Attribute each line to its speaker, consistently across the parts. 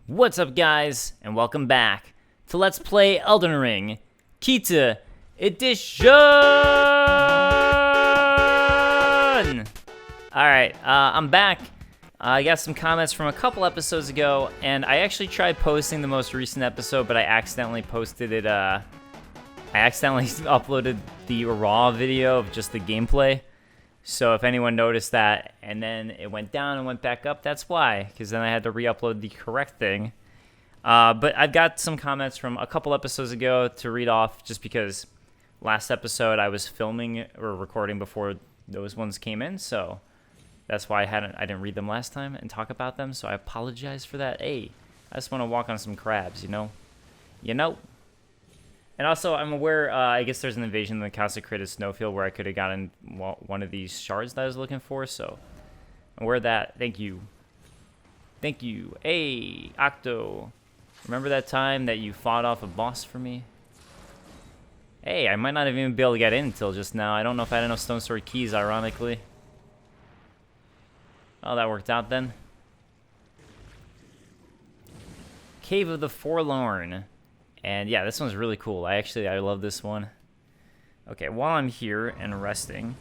Speaker 1: What's up, guys, and welcome back to Let's Play Elden Ring Kita Edition! Alright, I'm back. I got some comments from a couple episodes ago, and I actually tried posting the most recent episode, but I accidentally posted it, I accidentally uploaded the raw video of just the gameplay. So if anyone noticed that, and then it went down and went back up, that's why, because then I had to re-upload the correct thing. But I've got some comments from a couple episodes ago to read off, just because last episode I was filming or recording before those ones came in, so that's why I didn't read them last time and talk about them. So I apologize for that. Hey, I just want to walk on some crabs, you know. And also, I'm aware, I guess there's an invasion in the consecrated snowfield where I could have gotten one of these shards that I was looking for, so I'm aware of that. Thank you. Thank you. Hey, Octo. Remember that time that you fought off a boss for me? Hey, I might not have even be able to get in until just now. I don't know if I had enough stone sword keys, ironically. Oh, that worked out then. Cave of the Forlorn. And yeah, this one's really cool. I love this one. Okay, while I'm here and resting.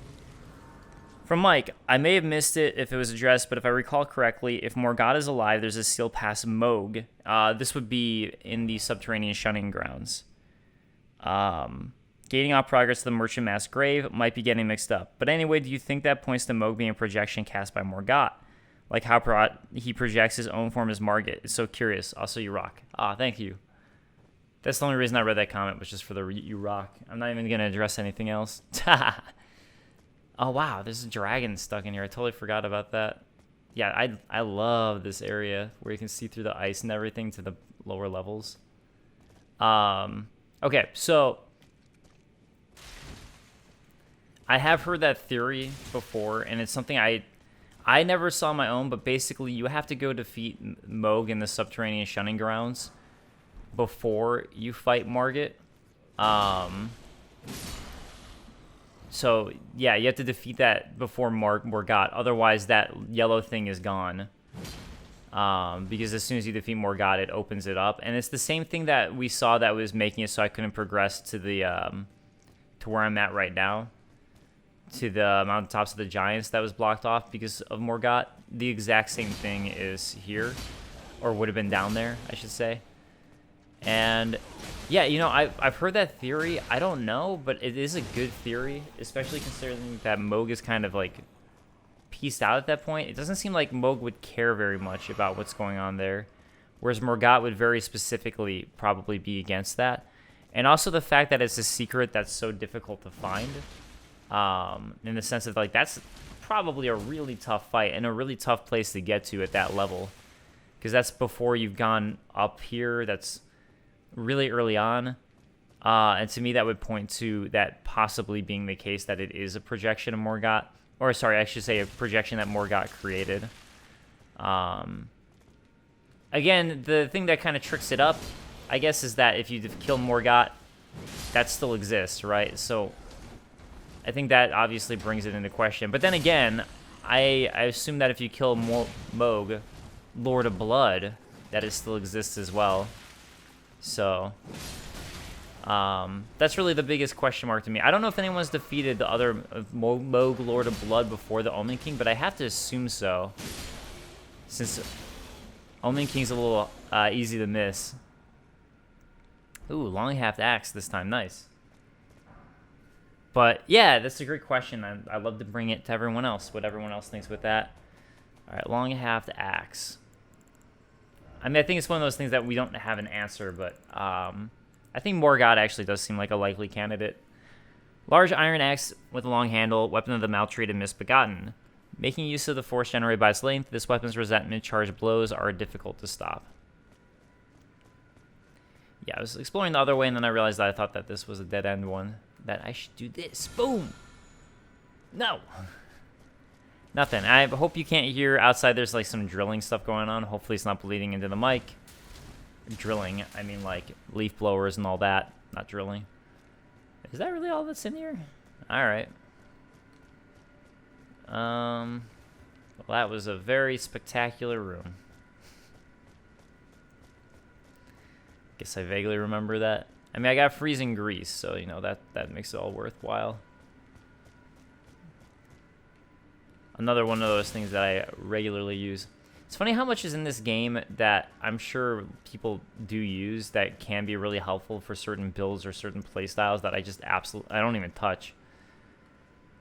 Speaker 1: From Mike, I may have missed it if it was addressed, but if I recall correctly, if Morgott is alive, there's a seal past Moog. This would be in the subterranean shunning grounds. Gating off progress to the Merchant Mass grave might be getting mixed up. But anyway, do you think that points to Moog being a projection cast by Morgott? Like how he projects his own form as Margit. It's so curious. Also, you rock. Thank you. That's the only reason I read that comment, was just for the you rock. I'm not even going to address anything else. Oh, wow, there's a dragon stuck in here. I totally forgot about that. Yeah, I love this area where you can see through the ice and everything to the lower levels. Okay, so I have heard that theory before, and it's something I never saw on my own, but basically you have to go defeat Moog in the subterranean shunning grounds before you fight Margit. So yeah, you have to defeat that before Morgott. Otherwise, that yellow thing is gone. Because as soon as you defeat Morgott, it opens it up, and it's the same thing that we saw that was making it so I couldn't progress to the to where I'm at right now, to the mountaintops of the giants that was blocked off because of Morgott. The exact same thing is here, or would have been down there, I should say. And yeah, you know, I've heard that theory. I don't know, but it is a good theory, especially considering that Moog is kind of like pieced out at that point. It doesn't seem like Moog would care very much about what's going on there, whereas Morgott would very specifically probably be against that. And also the fact that it's a secret that's so difficult to find, in the sense of like that's probably a really tough fight and a really tough place to get to at that level, because that's before you've gone up here. That's really early on, and to me that would point to that possibly being the case, that it is a projection of Morgott, or sorry, I should say a projection that Morgott created. Again, the thing that kind of tricks it up, I guess, is that if you kill Morgott, that still exists, right? So I think that obviously brings it into question. But then again, I assume that if you kill Moog, Lord of Blood, that it still exists as well. So, that's really the biggest question mark to me. I don't know if anyone's defeated the other Moog Lord of Blood before the Omen King, but I have to assume so, since Omen King's a little easy to miss. Ooh, long half axe this time, nice. But yeah, that's a great question. I'd love to bring it to everyone else, what everyone else thinks with that. All right, long half axe. I mean, I think it's one of those things that we don't have an answer, but I think Morgott actually does seem like a likely candidate. Large iron axe with a long handle, weapon of the maltreated misbegotten. Making use of the force generated by its length, this weapon's resentment charged blows are difficult to stop. Yeah, I was exploring the other way, and then I realized that I thought that this was a dead-end one. That I should do this. Boom! No! Nothing. I hope you can't hear outside. There's like some drilling stuff going on. Hopefully it's not bleeding into the mic. Drilling, I mean like leaf blowers and all that. Not drilling. Is that really all that's in here? Alright. Well, that was a very spectacular room. Guess I vaguely remember that. I mean, I got freezing grease, so, you know, that makes it all worthwhile. Another one of those things that I regularly use. It's funny how much is in this game that I'm sure people do use that can be really helpful for certain builds or certain playstyles that I just I don't even touch.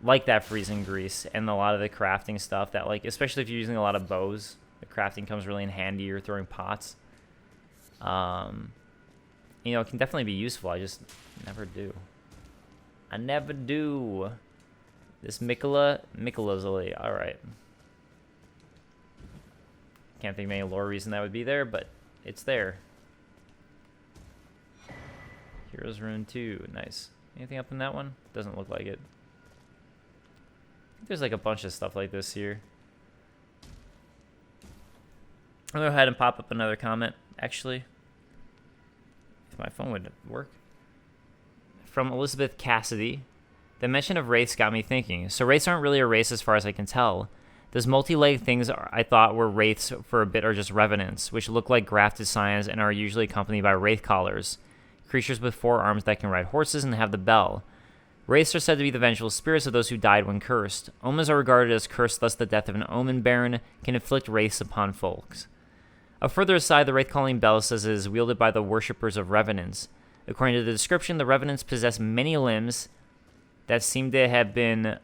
Speaker 1: Like that freezing grease and a lot of the crafting stuff that, like, especially if you're using a lot of bows, the crafting comes really in handy. You're throwing pots. You know, it can definitely be useful. I just never do. I never do. This Michelazoli. All right. Can't think of any lore reason that would be there, but it's there. Heroes Rune 2. Nice. Anything up in that one? Doesn't look like it. I think there's like a bunch of stuff like this here. I'll go ahead and pop up another comment, actually. If my phone would work. From Elizabeth Cassidy. The mention of wraiths got me thinking. So wraiths aren't really a race as far as I can tell. Those multi-legged things I thought were wraiths for a bit are just revenants, which look like grafted scions and are usually accompanied by wraith collars. Creatures with 4 arms that can ride horses and have the bell. Wraiths are said to be the vengeful spirits of those who died when cursed. Omens are regarded as cursed, thus the death of an omen baron can inflict wraiths upon folks. A further aside, the wraith-calling bell says it is wielded by the worshippers of revenants. According to the description, the revenants possess many limbs that seem to have been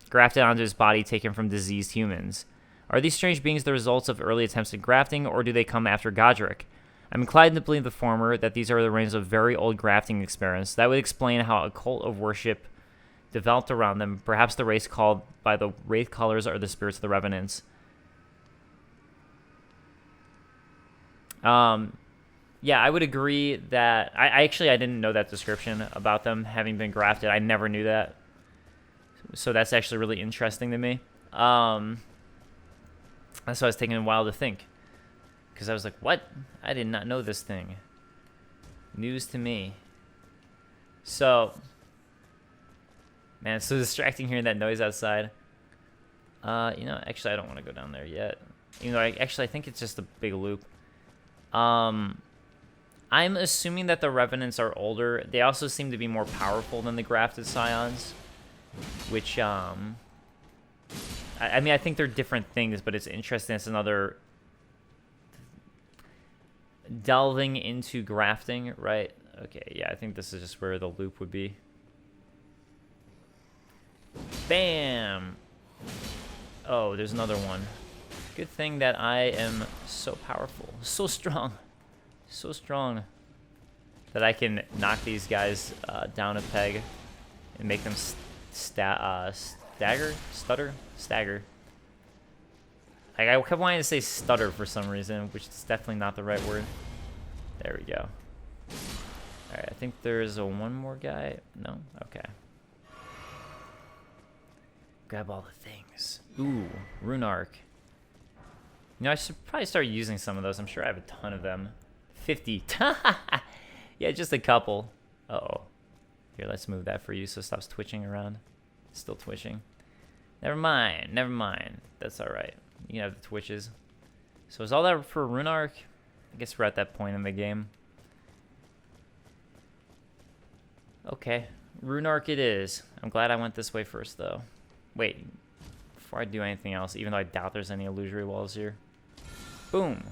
Speaker 1: grafted onto his body taken from diseased humans. Are these strange beings the results of early attempts at grafting, or do they come after Godric? I'm inclined to believe the former, that these are the reigns of very old grafting experiments. That would explain how a cult of worship developed around them. Perhaps the race called by the wraith callers are the spirits of the revenants. Yeah, I would agree that... I didn't know that description about them having been grafted. I never knew that. So that's actually really interesting to me. That's why I was taking a while to think. Because I was like, what? I did not know this thing. News to me. So... Man, it's so distracting hearing that noise outside. You know, actually, I don't want to go down there yet. Even though I think it's just a big loop. I'm assuming that the Revenants are older. They also seem to be more powerful than the Grafted Scions. Which, I mean, I think they're different things, but it's interesting. It's another delving into grafting, right? Okay, yeah, I think this is just where the loop would be. Bam! Oh, there's another one. Good thing that I am so powerful, so strong that I can knock these guys down a peg and make them stagger. Like, I kept wanting to say stutter for some reason, which is definitely not the right word. There we go. All right, I think there's one more guy. No, okay. Grab all the things. Ooh, Rune Arc. You know, I should probably start using some of those. I'm sure I have a ton of them. 50. Yeah, just a couple. Uh-oh. Here, let's move that for you so it stops twitching around. It's still twitching. Never mind. That's all right. You can have the twitches. So is all that for Rune Arc? I guess we're at that point in the game. Okay. Rune Arc it is. I'm glad I went this way first, though. Wait. Before I do anything else, even though I doubt there's any illusory walls here. Boom.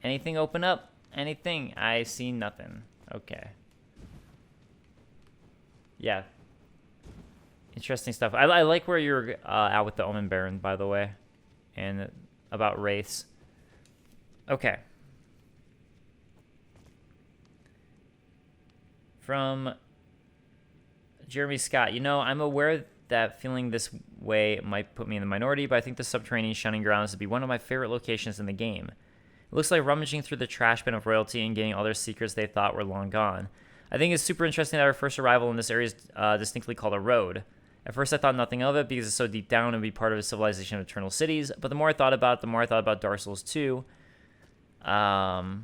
Speaker 1: Anything open up? Anything? I see nothing. Okay. Yeah. Interesting stuff. I like where you're out with the Omen Baron, by the way. And about wraiths. Okay. From Jeremy Scott. You know, I'm aware that feeling this way might put me in the minority, but I think the subterranean shunning grounds would be one of my favorite locations in the game. It looks like rummaging through the trash bin of royalty and getting all their secrets they thought were long gone. I think it's super interesting that our first arrival in this area is distinctly called a road. At first I thought nothing of it because it's so deep down and would be part of a civilization of eternal cities, but the more I thought about it, the more I thought about Dark Souls 2, and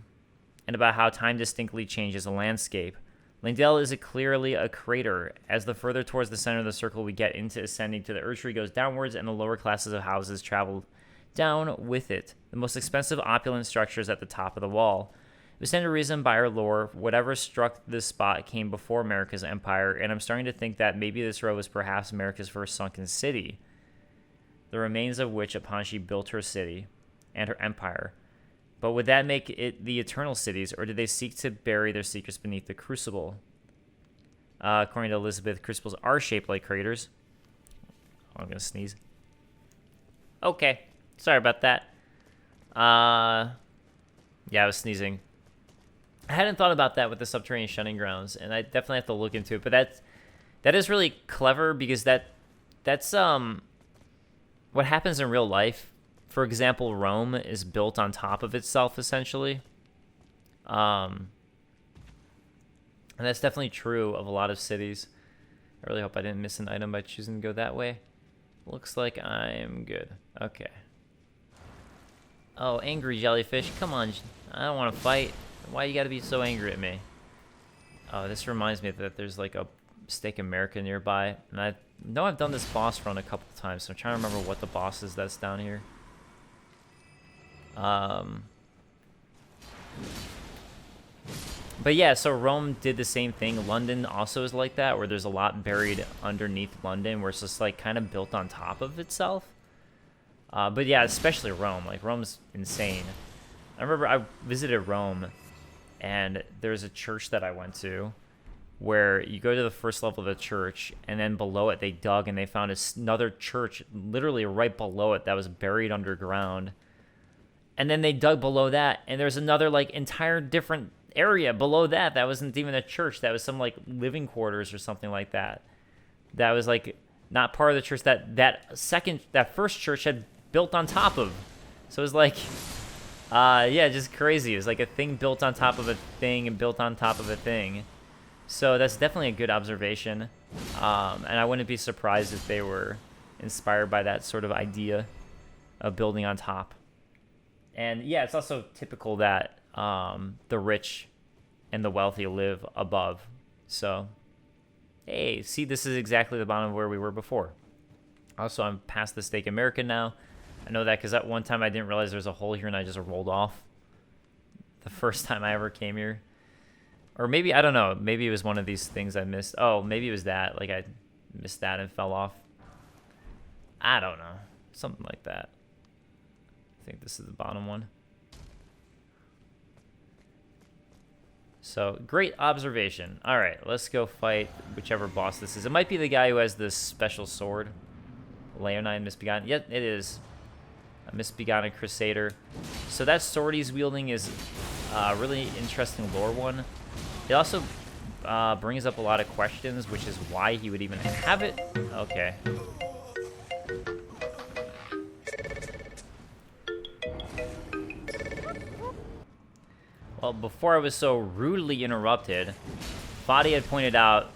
Speaker 1: about how time distinctly changes a landscape. Lindell is clearly a crater. As the further towards the center of the circle we get into ascending to, the earth tree goes downwards and the lower classes of houses travel Down with it. The most expensive opulent structure is at the top of the wall. We stand to reason by our lore, whatever struck this spot came before America's empire, and I'm starting to think that maybe this row was perhaps America's first sunken city, the remains of which upon she built her city and her empire. But would that make it the eternal cities, or did they seek to bury their secrets beneath the crucible? According to Elizabeth, crucibles are shaped like craters. Oh, I'm going to sneeze. Okay. Sorry about that. Yeah, I was sneezing. I hadn't thought about that with the subterranean shunning grounds, and I definitely have to look into it. But that is really clever, because that's what happens in real life. For example, Rome is built on top of itself, essentially. And that's definitely true of a lot of cities. I really hope I didn't miss an item by choosing to go that way. Looks like I'm good. Okay. Oh, angry jellyfish. Come on. I don't want to fight. Why you gotta be so angry at me? Oh, this reminds me that there's like a Steak America nearby. And I know I've done this boss run a couple times, so I'm trying to remember what the boss is that's down here. But yeah, so Rome did the same thing. London also is like that, where there's a lot buried underneath London, where it's just like kind of built on top of itself. But yeah, especially Rome. Like, Rome's insane. I remember I visited Rome, and there's a church that I went to where you go to the first level of the church, and then below it they dug and they found another church literally right below it that was buried underground. And then they dug below that, and there's another like entire different area below that that wasn't even a church. That was some like living quarters or something like that. That was like not part of the church that first church had built on top of. So it was like, yeah, just crazy. It was like a thing built on top of a thing and built on top of a thing. So that's definitely a good observation. And I wouldn't be surprised if they were inspired by that sort of idea of building on top. And yeah, it's also typical that the rich and the wealthy live above. So, hey, see, this is exactly the bottom of where we were before. Also, I'm past the Steak America now. I know that because at one time I didn't realize there was a hole here and I just rolled off the first time I ever came here. Or maybe, I don't know, maybe it was one of these things I missed. Oh, maybe it was that. Like, I missed that and fell off. I don't know. Something like that. I think this is the bottom one. So, great observation. All right, let's go fight whichever boss this is. It might be the guy who has this special sword. Leonine Misbegotten. Yep, it is. A Misbegotten Crusader. So that sword he's wielding is a really interesting lore one. It also brings up a lot of questions, which is why he would even have it. Okay. Well, before I was so rudely interrupted, Fadi had pointed out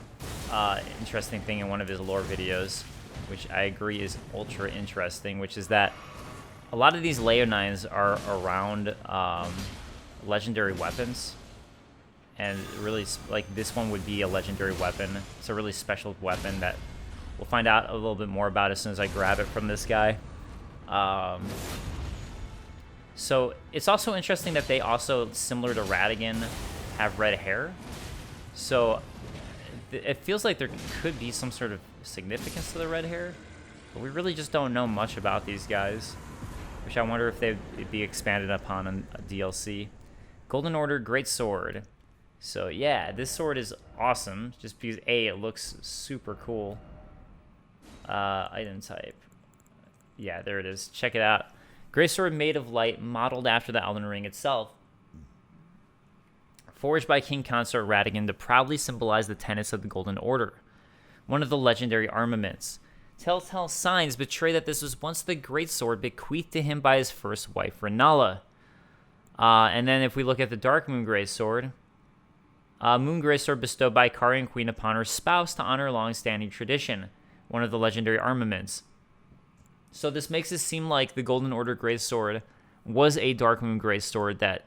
Speaker 1: an interesting thing in one of his lore videos, which I agree is ultra interesting, which is that a lot of these Leonines are around legendary weapons. And really, like, this one would be a legendary weapon. It's a really special weapon that we'll find out a little bit more about as soon as I grab it from this guy. So it's also interesting that they also, similar to Radigan, have red hair. So it feels like there could be some sort of significance to the red hair, but we really just don't know much about these guys, which I wonder if they'd be expanded upon in a DLC. Golden Order Great Sword. So yeah, this sword is awesome, just because A, it looks super cool. Item type. Yeah, there it is. Check it out. Great sword made of light, modeled after the Elden Ring itself. Forged by King Consort Radigan to proudly symbolize the tenets of the Golden Order, one of the legendary armaments. Telltale signs betray that this was once the great sword bequeathed to him by his first wife, Renala. And then if we look at the Dark Moon Great Sword, Moon Great Sword bestowed by Carian Queen upon her spouse to honor long-standing tradition, one of the legendary armaments. So this makes it seem like the Golden Order Great Sword was a Dark Moon Great Sword that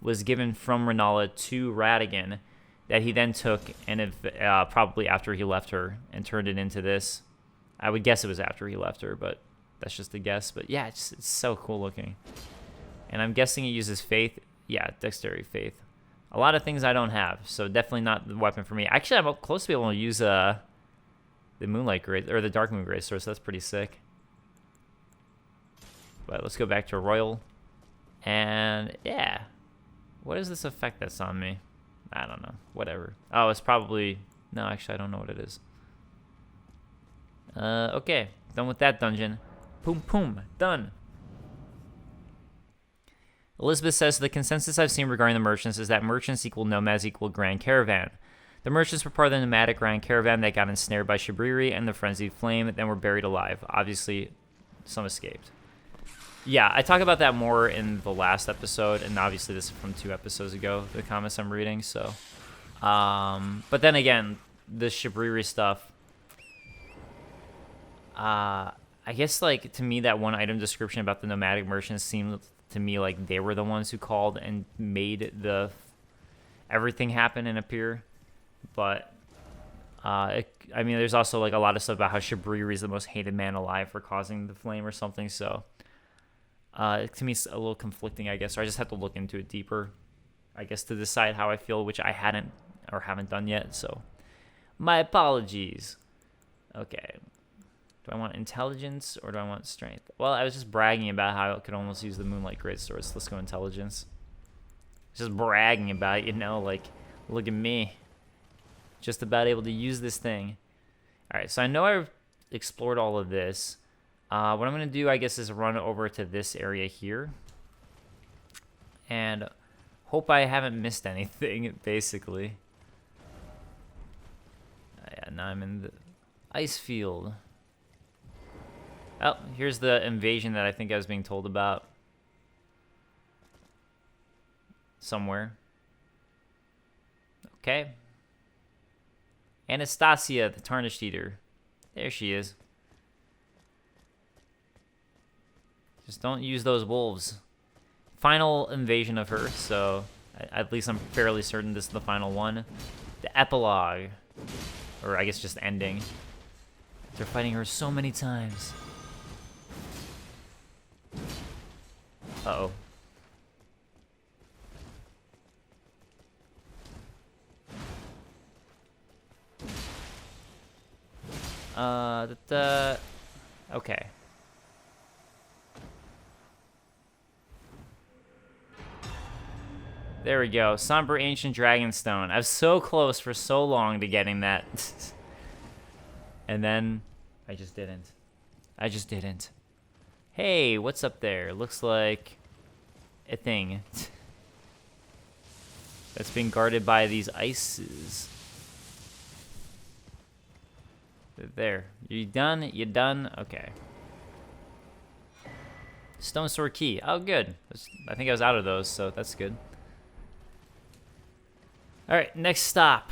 Speaker 1: was given from Renala to Radigan, that he then took and probably after he left her and turned it into this. I would guess it was after he left her, but That's just a guess, but yeah, it's so cool looking. And I'm guessing it uses faith. Yeah, dexterity, faith. A lot of things I don't have, so definitely not the weapon for me. Actually, I'm close to be able to use the Moonlight Great, or the Dark Moon Great Sword, so that's pretty sick. But let's go back to Royal. And yeah. What is this effect that's on me? I don't know. Whatever. Oh, it's probably... No, actually, I don't know what it is. Okay. Done with that dungeon. Boom, boom. Done. Elizabeth says, the consensus I've seen regarding the merchants is that merchants equal nomads equal grand caravan. The merchants were part of the nomadic grand caravan that got ensnared by Shabriri and the frenzied flame, then were buried alive. Obviously, some escaped. Yeah, I talk about that more in the last episode, and obviously this is from 2 episodes ago, the comments I'm reading, so. But then again, the Shabriri stuff, I guess, like, to me, that one item description about the nomadic merchants seemed to me like they were the ones who called and made everything happen and appear. But, I mean, there's also, like, a lot of stuff about how Shabriri is the most hated man alive for causing the flame or something, so. To me, it's a little conflicting, I guess, or I just have to look into it deeper, I guess, to decide how I feel, which I hadn't or haven't done yet, so my apologies. Okay. Do I want intelligence or do I want strength? Well, I was just bragging about how I could almost use the Moonlight Greatsword, so let's go intelligence. Just bragging about it, you know, like, look at me. Just about able to use this thing. Alright, so I know I've explored all of this. What I'm going to do, I guess, is run over to this area here. And hope I haven't missed anything, basically. Yeah, now I'm in the ice field. Oh, here's the invasion that I think I was being told about. Somewhere. Okay. Anastasia, the Tarnished Eater. There she is. Just don't use those wolves. Final invasion of her, so at least I'm fairly certain this is the final one. The epilogue. Or I guess just ending. They're fighting her so many times. Uh-oh. Okay. There we go. Somber Ancient Dragonstone. I was so close for so long to getting that. And then I just didn't. I just didn't. Hey, what's up there? Looks like a thing that's being guarded by these ices. There. You done? You done? Okay. Stone Sword Key. Oh, good. I think I was out of those, so that's good. All right, next stop.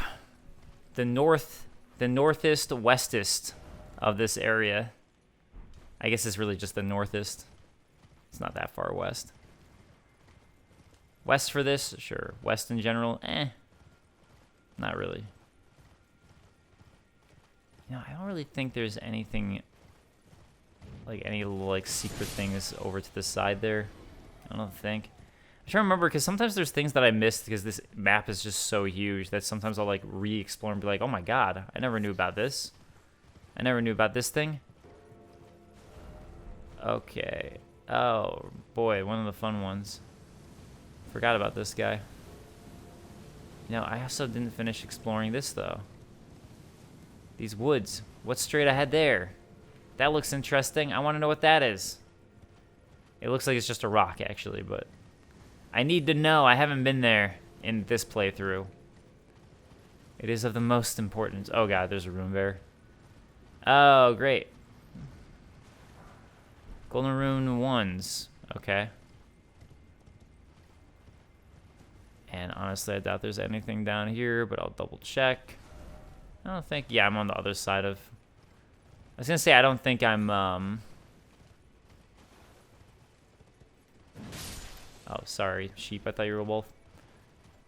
Speaker 1: The northest, westest of this area. I guess it's really just the northest. It's not that far west. West for this? Sure. West in general? Not really. You know, I don't really think there's anything, like any like secret things over to the side there. I don't think. I'm trying to remember, because sometimes there's things that I missed because this map is just so huge that sometimes I'll like re-explore and be like, oh my god, I never knew about this. I never knew about this thing. Okay. Oh boy, one of the fun ones. Forgot about this guy. You know, I also didn't finish exploring this though. These woods. What's straight ahead there? That looks interesting. I want to know what that is. It looks like it's just a rock actually, but I need to know. I haven't been there in this playthrough. It is of the most importance. Oh god, there's a rune bear. Oh, great. Golden rune 1s. Okay. And honestly, I doubt there's anything down here, but I'll double check. I don't think... Yeah, I'm on the other side of... I was gonna say, I don't think I'm, Oh, sorry, sheep. I thought you were a wolf.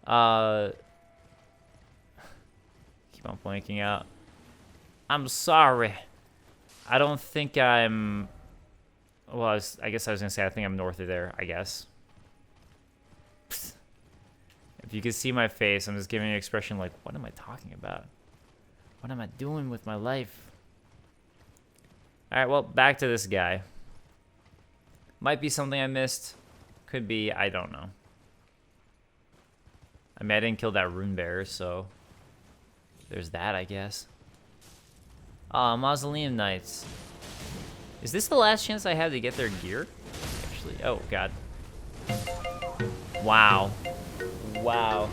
Speaker 1: Keep on blanking out. I'm sorry. I don't think I'm Well, I guess I was gonna say I think I'm north of there. I guess. If you could see my face, I'm just giving an expression like, "What am I talking about? What am I doing with my life?" All right, well, back to this guy. Might be something I missed. Could be. I don't know. I mean, I didn't kill that rune bearer, so there's that, I guess. Mausoleum Knights. Is this the last chance I have to get their gear? Actually, oh, God. Wow. Wow.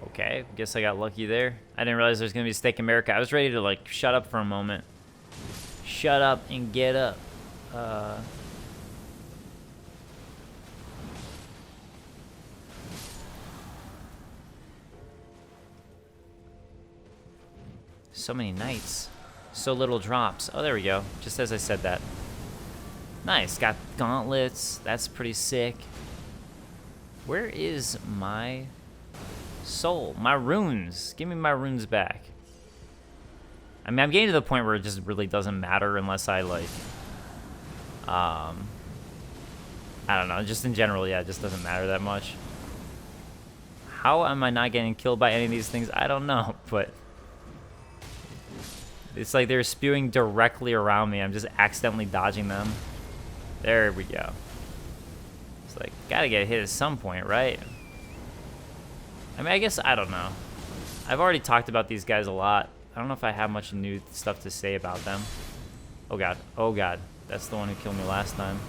Speaker 1: Okay, guess I got lucky there. I didn't realize there was gonna be Steak America. I was ready to, like, shut up for a moment. Shut up and get up. So many knights. So little drops. Oh, there we go. Just as I said that. Nice. Got gauntlets. That's pretty sick. Where is my soul? My runes. Give me my runes back. I mean, I'm getting to the point where it just really doesn't matter unless I, like... I don't know. Just in general, yeah, it just doesn't matter that much. How am I not getting killed by any of these things? I don't know, but... It's like they're spewing directly around me. I'm just accidentally dodging them. There we go. It's like, gotta get hit at some point, right? I mean, I guess, I don't know. I've already talked about these guys a lot. I don't know if I have much new stuff to say about them. Oh, God. Oh, God. That's the one who killed me last time.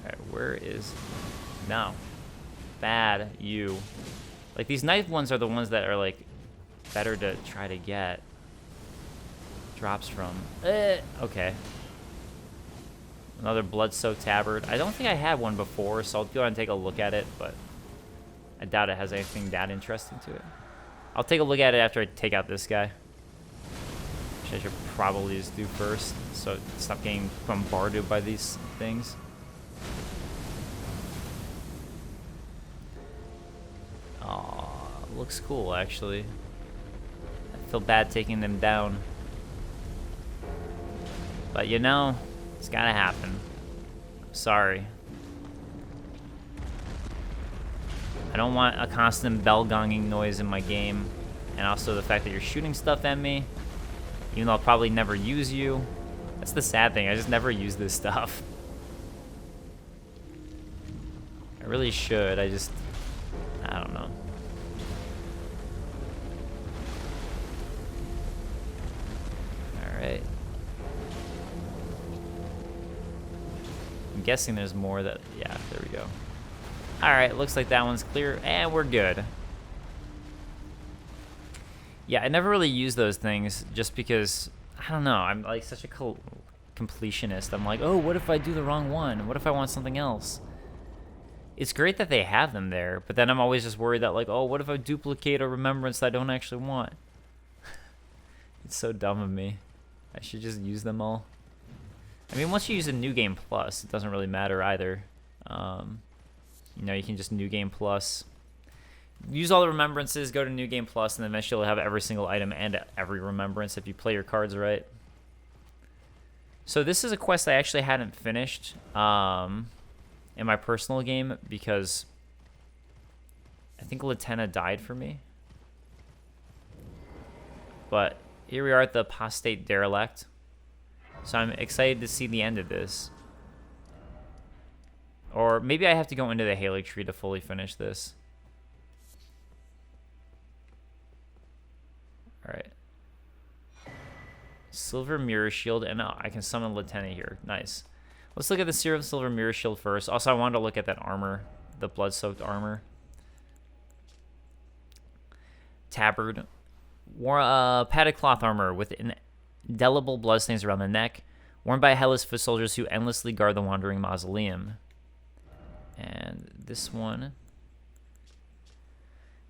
Speaker 1: Alright, where is... No. Bad you. Like, these knife ones are the ones that are, like, better to try to get. Drops from. Okay. Another blood-soaked tabard. I don't think I had one before, so I'll go ahead and take a look at it, but I doubt it has anything that interesting to it. I'll take a look at it after I take out this guy. Which I should probably just do first, so stop getting bombarded by these things. Aw, looks cool, actually. I feel bad taking them down. But, you know, it's gotta happen. I'm sorry. I don't want a constant bell gonging noise in my game. And also the fact that you're shooting stuff at me. Even though I'll probably never use you. That's the sad thing, I just never use this stuff. I really should, I don't know. Alright. I'm guessing there's more that... Yeah, there we go. Alright, looks like that one's clear, and we're good. Yeah, I never really use those things just because... I don't know, I'm like such a completionist. I'm like, oh, what if I do the wrong one? What if I want something else? It's great that they have them there, but then I'm always just worried that, like, oh, what if I duplicate a remembrance that I don't actually want? It's so dumb of me. I should just use them all. I mean, once you use a New Game Plus, it doesn't really matter either. You know, you can just New Game Plus. Use all the remembrances, go to New Game Plus, and then eventually you'll have every single item and every remembrance if you play your cards right. So this is a quest I actually hadn't finished. In my personal game, because I think Latenna died for me. But here we are at the Apostate Derelict. So I'm excited to see the end of this. Or maybe I have to go into the Halig Tree to fully finish this. Alright. Silver Mirror Shield, and I can summon Latenna here. Nice. Let's look at the Silver Mirror Shield first. Also, I wanted to look at that armor, the blood-soaked armor. Tabard. Padded cloth armor with indelible bloodstains around the neck, worn by headless foot soldiers who endlessly guard the wandering mausoleum. And this one.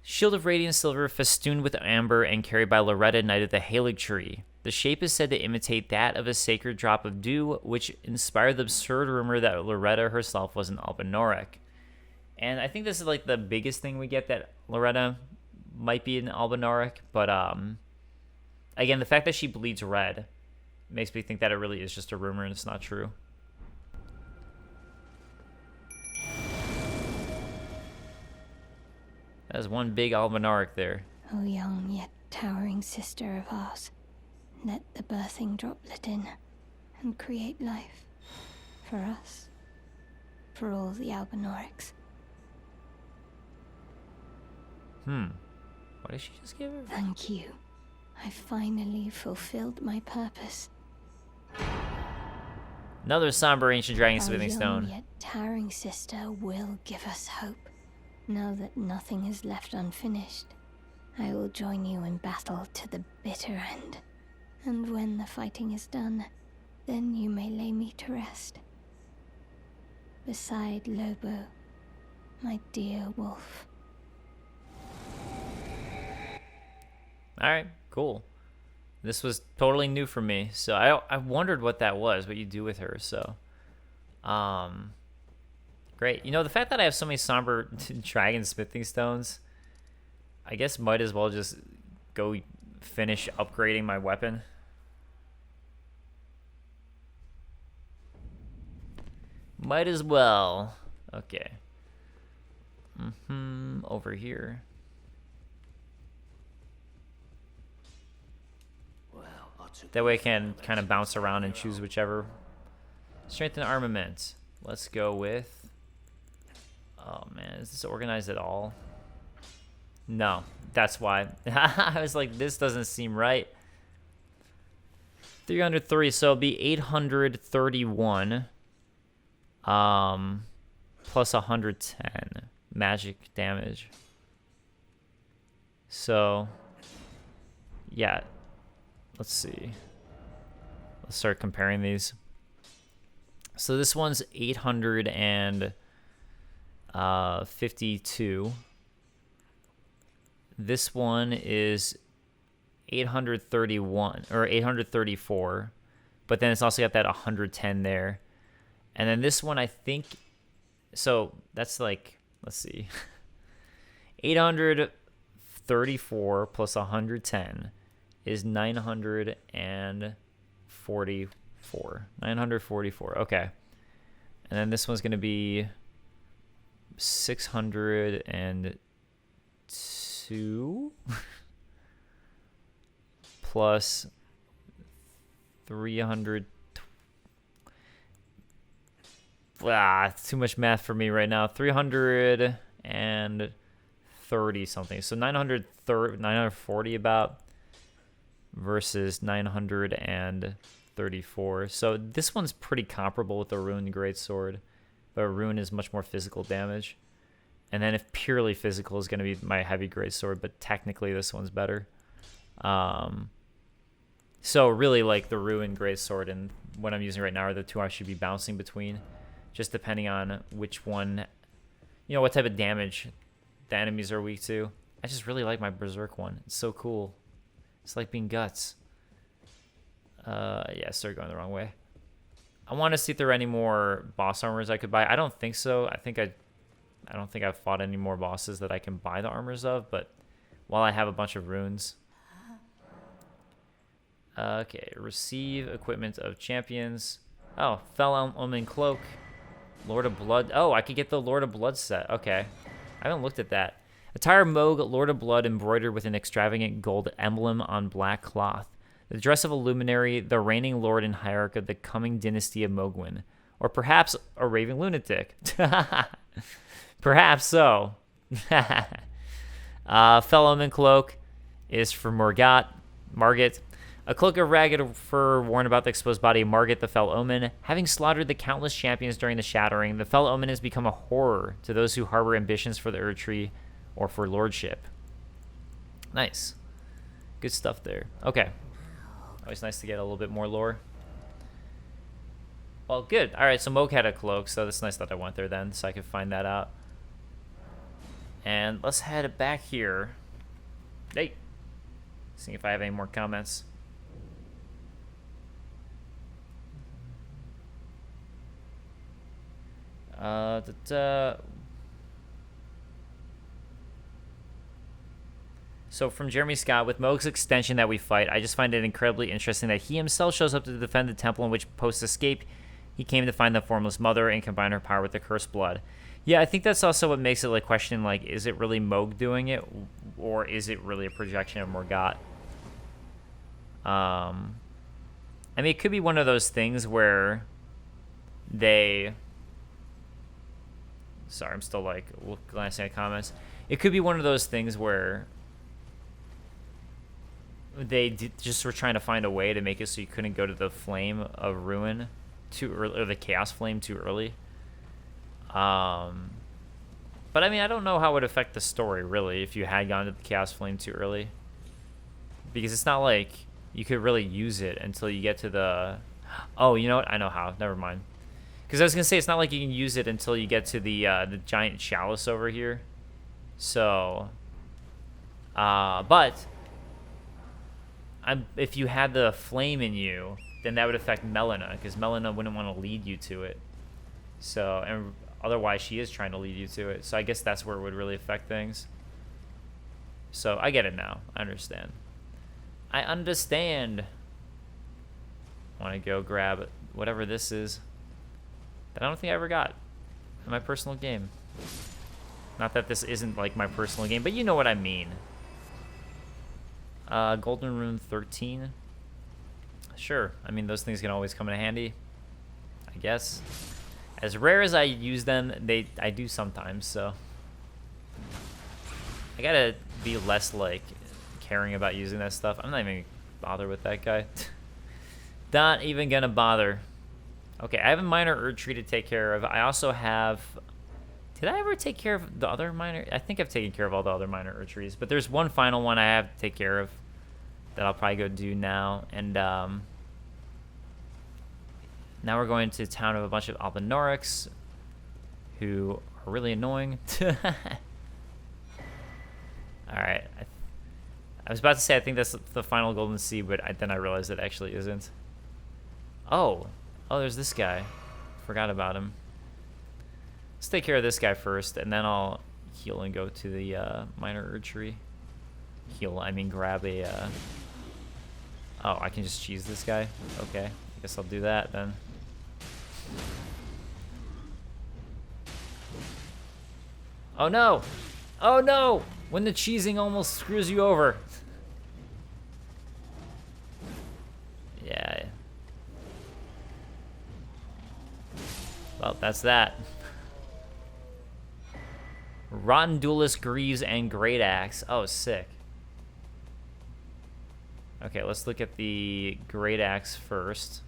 Speaker 1: Shield of radiant silver, festooned with amber and carried by Loretta, Knight of the Halig Tree. The shape is said to imitate that of a sacred drop of dew, which inspired the absurd rumor that Loretta herself was an Albinauric. And I think this is like the biggest thing we get that Loretta might be an Albinauric, but again, the fact that she bleeds red makes me think that it really is just a rumor and it's not true. That's one big Albinauric there.
Speaker 2: O young yet towering sister of ours, let the birthing droplet in and create life. For us. For all the Albinaurics.
Speaker 1: What did she just give her?
Speaker 2: Thank you. I finally fulfilled my purpose.
Speaker 1: Another somber ancient dragon smithing
Speaker 2: Our
Speaker 1: stone.
Speaker 2: young yet towering sister will give us hope. Now that nothing is left unfinished, I will join you in battle to the bitter end. And when the fighting is done, then you may lay me to rest. Beside Lobo, my dear wolf.
Speaker 1: Alright, cool. This was totally new for me, so I wondered what that was, what you do with her, so. Great. You know, the fact that I have so many somber dragon smithing stones, I guess might as well just go finish upgrading my weapon. Might as well. Okay. Over here. That way I can kind of bounce around and choose whichever. Strength and armament. Let's go with... Oh man, is this organized at all? No, that's why. I was like, this doesn't seem right. 303, so it'll be 831. Plus 110 magic damage. So, yeah. Let's see. Let's start comparing these. So this one's 852. This one is 831 or 834, but then it's also got that 110 there. And then this one, I think, so that's like, let's see, 834 plus 110 is 944. 944, okay. And then this one's going to be 602 plus 300. It's too much math for me right now. 330 something. So 940 about versus 934. So this one's pretty comparable with the Rune Greatsword, but Rune is much more physical damage. And then if purely physical is going to be my Heavy Greatsword, but technically this one's better. So really like the Rune Greatsword and what I'm using right now are the two I should be bouncing between, just depending on which one, you know, what type of damage the enemies are weak to. I just really like my Berserk one. It's so cool. It's like being Guts. Yeah, I started going the wrong way. I want to see if there are any more boss armors I could buy. I don't think so. I don't think I've fought any more bosses that I can buy the armors of, but while I have a bunch of runes. Okay, receive equipment of champions. Oh, Fell Omen Cloak. Lord of Blood. Oh, I could get the Lord of Blood set. Okay. I haven't looked at that. Attire Moog, Lord of Blood, embroidered with an extravagant gold emblem on black cloth. The dress of a luminary, the reigning lord and hierarch of the coming dynasty of Mogwin. Or perhaps a raving lunatic. Perhaps so. Fell Omen Cloak is for Margit. A cloak of ragged fur worn about the exposed body of Margit, the Fell Omen. Having slaughtered the countless champions during the Shattering, the Fell Omen has become a horror to those who harbor ambitions for the Erdtree or for lordship. Nice. Good stuff there. Okay. Always nice to get a little bit more lore. Well, good. All right, so Moog had a cloak, so it's nice that I went there then, so I could find that out. And let's head back here. Hey. See if I have any more comments. So from Jeremy Scott, with Moog's extension that we fight, I just find it incredibly interesting that he himself shows up to defend the temple in which post-escape he came to find the formless mother and combine her power with the cursed blood. Yeah, I think that's also what makes it like questioning, like, is it really Moog doing it, or is it really a projection of Morgott? I mean, it could be one of those things where they... Sorry, I'm still, like, glancing at comments. It could be one of those things where they just were trying to find a way to make it so you couldn't go to the Flame of Ruin too early, or the Chaos Flame too early. But, I mean, I don't know how it would affect the story, really, if you had gone to the Chaos Flame too early. Because it's not like you could really use it until you get to the... Oh, you know what? I know how. Never mind. Because I was going to say, it's not like you can use it until you get to the giant chalice over here. So... but... if you had the flame in you, then that would affect Melina, because Melina wouldn't want to lead you to it. So, and otherwise she is trying to lead you to it. So I guess that's where it would really affect things. So I get it now. I understand. I understand. Want to go grab whatever this is that I don't think I ever got in my personal game. Not that this isn't like my personal game, but you know what I mean. Golden Rune 13. Sure. I mean, those things can always come in handy, I guess. As rare as I use them, I do sometimes, so. I gotta be less, like, caring about using that stuff. I'm not even gonna bother with that guy. Not even gonna bother. Okay, I have a minor Erd tree to take care of. I also have... Did I ever take care of the other minor? I think I've taken care of all the other minor Erd trees, but there's one final one I have to take care of that I'll probably go do now. And now we're going to town of a bunch of Albinorics who are really annoying. Alright. I was about to say I think that's the final Golden Sea, but then I realized it actually isn't. Oh, there's this guy. Forgot about him. Let's take care of this guy first, and then I'll heal and go to the minor Erd tree. Heal, I mean grab a... Oh, I can just cheese this guy? Okay, I guess I'll do that then. Oh no! Oh no! When the cheesing almost screws you over. Yeah. Well, that's that. Rotten Duelist, Greaves, and Great Axe. Oh, sick. Okay, let's look at the Great Axe first.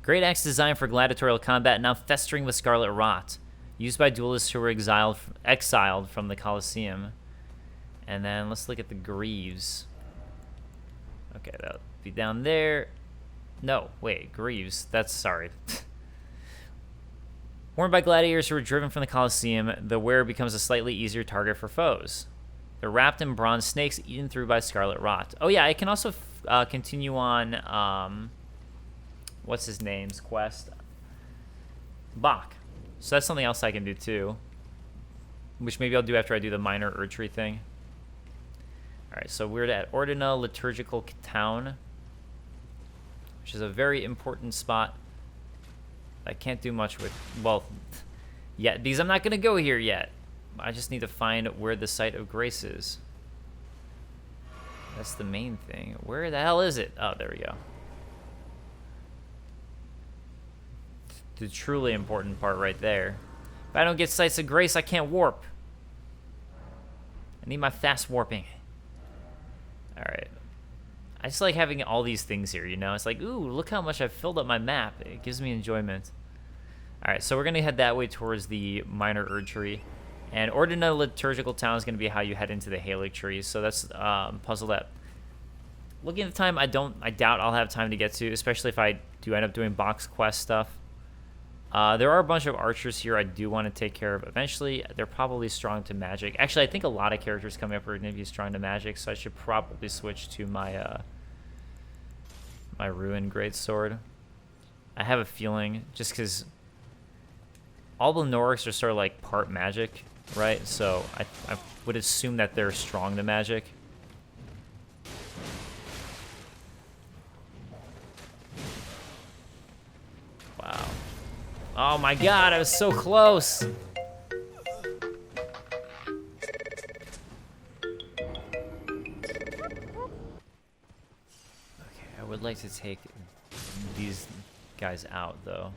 Speaker 1: Great Axe designed for gladiatorial combat, now festering with scarlet rot. Used by duelists who were exiled from the Colosseum. And then let's look at the Greaves. Okay, that'll be down there. No, wait, Greaves. That's, sorry. Worn by gladiators who were driven from the Colosseum, the wearer becomes a slightly easier target for foes. They're wrapped in bronze snakes eaten through by scarlet rot. Oh yeah, I can also continue on, what's his name's quest? Bach. So that's something else I can do too. Which maybe I'll do after I do the minor Erd tree thing. Alright, so we're at Ordina Liturgical Town, which is a very important spot. I can't do much with, well, yet, because I'm not going to go here yet. I just need to find where the Site of Grace is. That's the main thing. Where the hell is it? Oh, there we go. The truly important part right there. If I don't get Sites of Grace, I can't warp. I need my fast warping. Alright. I just like having all these things here, you know? It's like, ooh, look how much I've filled up my map. It gives me enjoyment. Alright, so we're going to head that way towards the minor Erd tree. And Ordina Liturgical Town is going to be how you head into the Halic trees. So that's puzzle that, looking at the time, I doubt I'll have time to get to, especially if I do end up doing box quest stuff. There are a bunch of archers here I do want to take care of eventually. They're probably strong to magic. Actually, I think a lot of characters coming up are going to be strong to magic, so I should probably switch to my my Ruin Greatsword. I have a feeling, just because all the Norics are sort of like part magic, right? So I would assume that they're strong to magic. Wow. Oh my god, I was so close. I would like to take these guys out, though.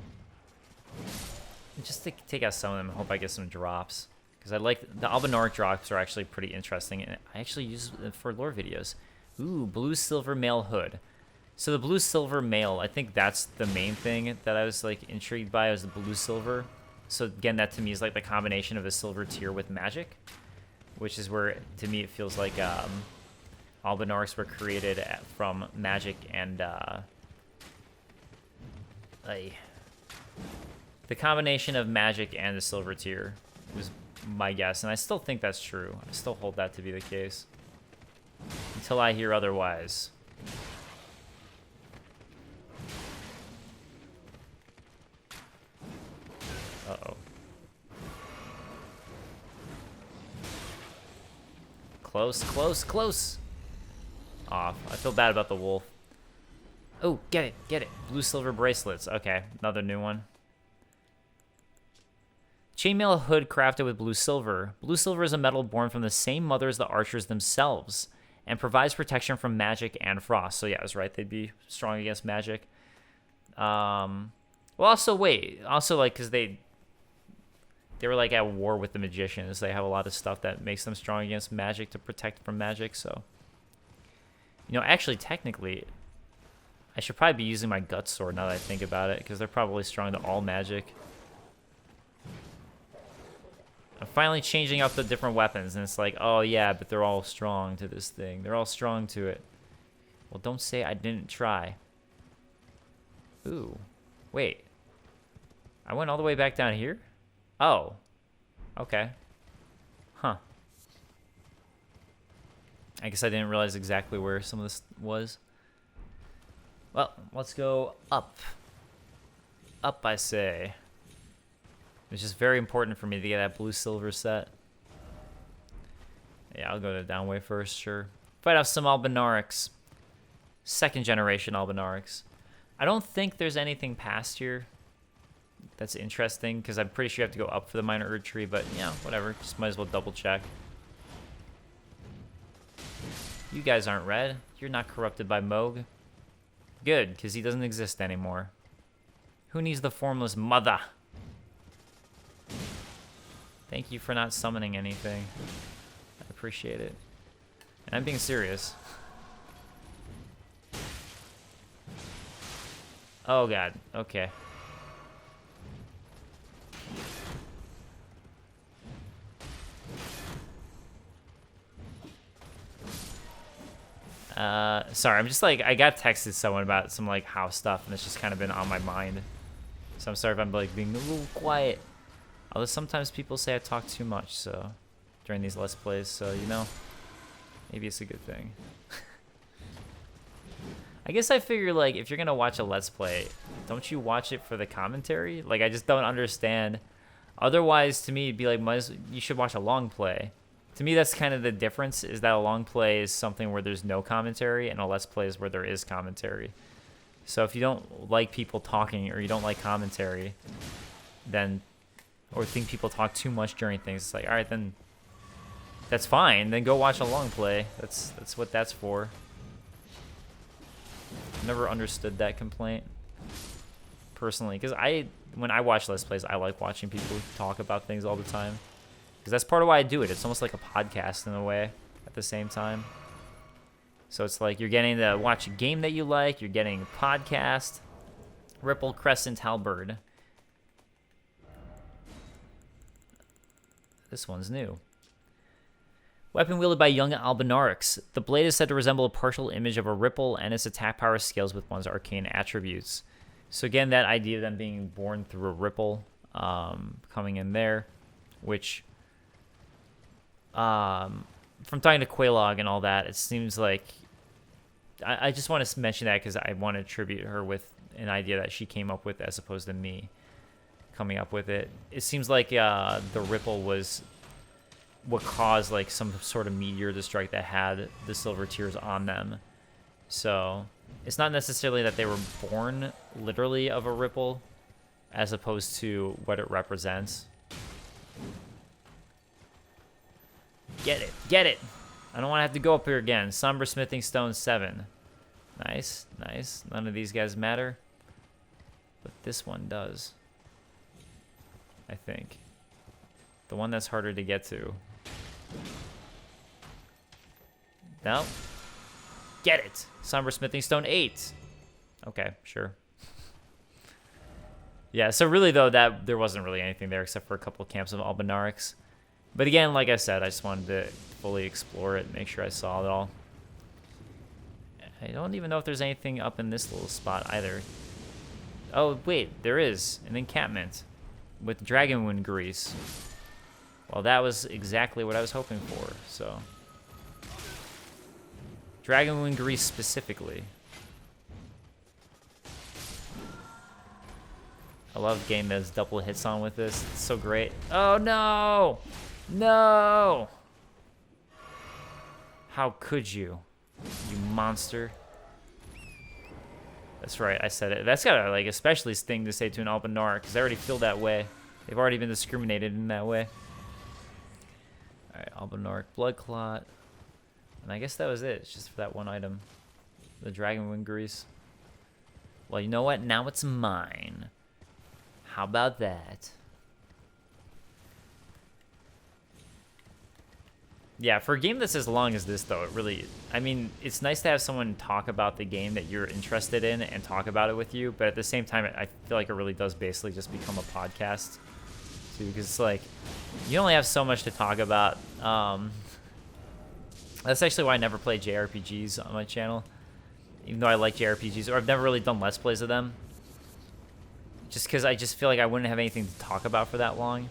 Speaker 1: Just to take out some of them and hope I get some drops. Because I like... The Albinauric drops are actually pretty interesting, and I actually use them for lore videos. Ooh, blue-silver male hood. So the blue-silver male, I think that's the main thing that I was, like, intrigued by, was the blue-silver. So, again, that to me is, like, the combination of a silver tier with magic. Which is where, to me, it feels like... Albinaurics were created from magic and the combination of magic and the silver tier was my guess, and I still think that's true. I still hold that to be the case until I hear otherwise. Uh-oh. Close, close, close. Off. I feel bad about the wolf. Oh, get it, get it. Blue silver bracelets. Okay, another new one. Chainmail hood crafted with blue silver. Blue silver is a metal born from the same mother as the archers themselves and provides protection from magic and frost. So yeah, I was right. They'd be strong against magic. Well, also, wait. Also, like, because they were, like, at war with the magicians. They have a lot of stuff that makes them strong against magic to protect from magic, so... You know, actually, technically, I should probably be using my gut sword now that I think about it, because they're probably strong to all magic. I'm finally changing up the different weapons, and it's like, oh yeah, but they're all strong to this thing. They're all strong to it. Well, don't say I didn't try. Ooh. Wait. I went all the way back down here? Oh. Okay. Huh. I guess I didn't realize exactly where some of this was. Well, let's go up. Up, I say. It's just very important for me to get that blue-silver set. Yeah, I'll go to down way first, sure. Fight off some Albinaurics. Second generation Albinaurics. I don't think there's anything past here that's interesting, because I'm pretty sure you have to go up for the minor Erd tree, but yeah, whatever. Just might as well double check. You guys aren't red. You're not corrupted by Moog. Good, because he doesn't exist anymore. Who needs the formless mother? Thank you for not summoning anything. I appreciate it. And I'm being serious. Oh god, okay. Sorry, I'm just like, I got texted someone about some like house stuff, and it's just kind of been on my mind. So I'm sorry if I'm like being a little quiet. Although sometimes people say I talk too much, so during these Let's Plays, so you know, maybe it's a good thing. I guess I figure like if you're gonna watch a Let's Play, don't you watch it for the commentary? Like I just don't understand. Otherwise, to me, it'd be like, you should watch a long play. To me, that's kind of the difference, is that a long play is something where there's no commentary, and a Let's Play is where there is commentary. So if you don't like people talking, or you don't like commentary, then, or think people talk too much during things, it's like, alright, then that's fine. Then go watch a long play. That's what that's for. I've never understood that complaint, personally, because when I watch Let's Plays, I like watching people talk about things all the time. Because that's part of why I do it. It's almost like a podcast in a way at the same time. So it's like you're getting to watch a game that you like. You're getting a podcast. Ripple Crescent Halberd. This one's new. Weapon wielded by young Albinaurics. The blade is said to resemble a partial image of a ripple, and its attack power scales with one's arcane attributes. So again, that idea of them being born through a ripple coming in there, which... from talking to Quaylog and all that, it seems like I just want to mention that because I want to attribute her with an idea that she came up with as opposed to me coming up with it. It seems like the ripple was what caused like some sort of meteor to strike that had the silver tears on them. So it's not necessarily that they were born literally of a ripple, as opposed to what it represents. Get it, get it. I don't want to have to go up here again. Somber Smithing Stone 7. Nice, nice. None of these guys matter. But this one does. I think. The one that's harder to get to. No. Get it. Somber Smithing Stone 8. Okay, sure. Yeah, so really though, that there wasn't really anything there except for a couple camps of Albinarics. But again, like I said, I just wanted to fully explore it, make sure I saw it all. I don't even know if there's anything up in this little spot either. Oh, wait, there is an encampment with dragon wound grease. Well, that was exactly what I was hoping for, so. Dragon wound grease specifically. I love game that has double hits on with this. It's so great. Oh, no! No! How could you? You monster. That's right, I said it. That's got a, like, especially sting to say to an Albinar, because I already feel that way. They've already been discriminated in that way. Alright, Albinaric Blood Clot. And I guess that was it. It's just for that one item. The Dragon Wind Grease. Well, you know what? Now it's mine. How about that? Yeah, for a game that's as long as this, though, it really... I mean, it's nice to have someone talk about the game that you're interested in and talk about it with you, but at the same time, I feel like it really does basically just become a podcast, too, because it's like, you only have so much to talk about. That's actually why I never play JRPGs on my channel, even though I like JRPGs, or I've never really done Let's Plays of them, just because I just feel like I wouldn't have anything to talk about for that long.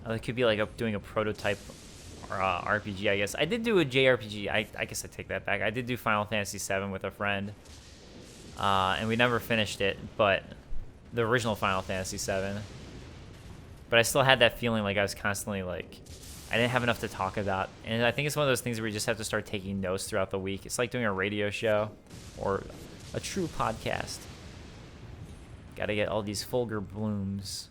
Speaker 1: It could be like doing a prototype RPG, I guess. I did do a JRPG. I guess I take that back. I did do Final Fantasy VII with a friend, and we never finished it, but the original Final Fantasy VII. But I still had that feeling like I was constantly like, I didn't have enough to talk about. And I think it's one of those things where you just have to start taking notes throughout the week. It's like doing a radio show or a true podcast. Got to get all these Fulgur blooms.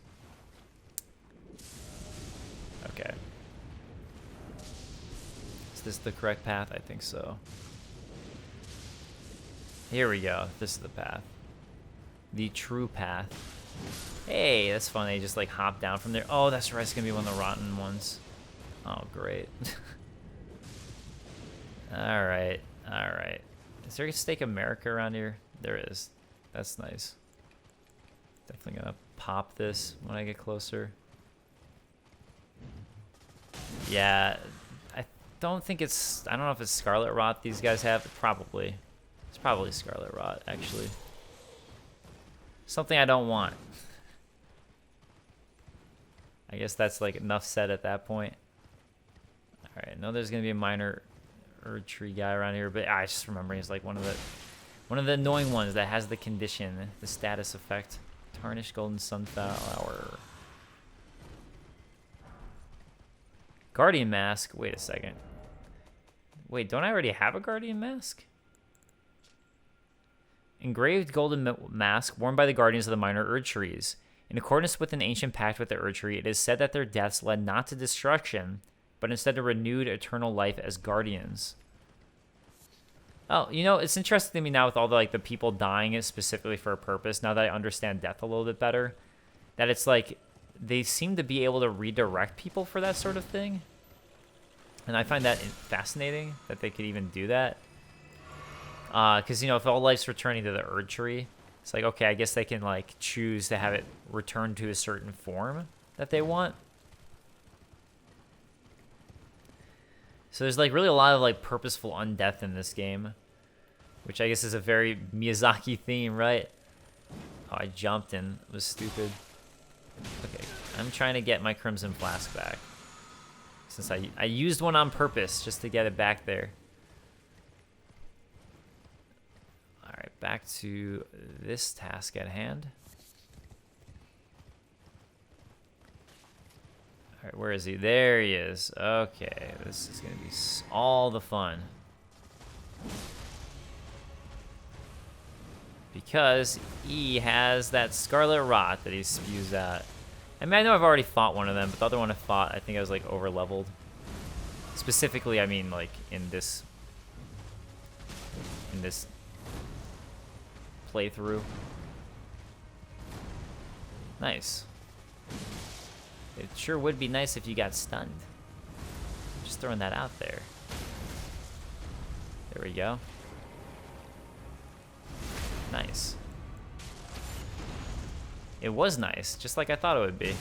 Speaker 1: Okay. Is this the correct path? I think so. Here we go. This is the path. The true path. Hey, that's fun. They just like hop down from there. Oh, that's right. It's going to be one of the rotten ones. Oh, great. Alright. Alright. Is there a Steak America around here? There is. That's nice. Definitely going to pop this when I get closer. Yeah. I don't think it's... I don't know if it's Scarlet Rot these guys have. Probably. It's probably Scarlet Rot, actually. Something I don't want. I guess that's like enough said at that point. Alright, I know there's gonna be a minor Erd Tree guy around here, but I just remember he's like one of the annoying ones that has the condition, the status effect. Tarnished Golden Sunflower. Guardian Mask. Wait a second. Wait, don't I already have a Guardian Mask? Engraved golden mask worn by the guardians of the minor Erd Trees. In accordance with an ancient pact with the Erd Tree, it is said that their deaths led not to destruction, but instead to renewed eternal life as guardians. Oh, you know, it's interesting to me now with all the like the people dying it specifically for a purpose, now that I understand death a little bit better, that it's like they seem to be able to redirect people for that sort of thing. And I find that fascinating that they could even do that. Because, you know, if all life's returning to the Erd Tree, it's like, okay, I guess they can like choose to have it return to a certain form that they want. So there's like really a lot of like purposeful undeath in this game, which I guess is a very Miyazaki theme, right? Oh, I jumped and it was stupid. Okay, I'm trying to get my Crimson Flask back, since I used one on purpose just to get it back there. All right, back to this task at hand. Alright, where is he? There he is. Okay, this is gonna be all the fun. Because he has that scarlet rot that he spews out. I mean, I know I've already fought one of them, but the other one I fought, I think I was like over leveled. Specifically, I mean like in this playthrough. Nice. It sure would be nice if you got stunned. Just throwing that out there. There we go. Nice. It was nice, just like I thought it would be.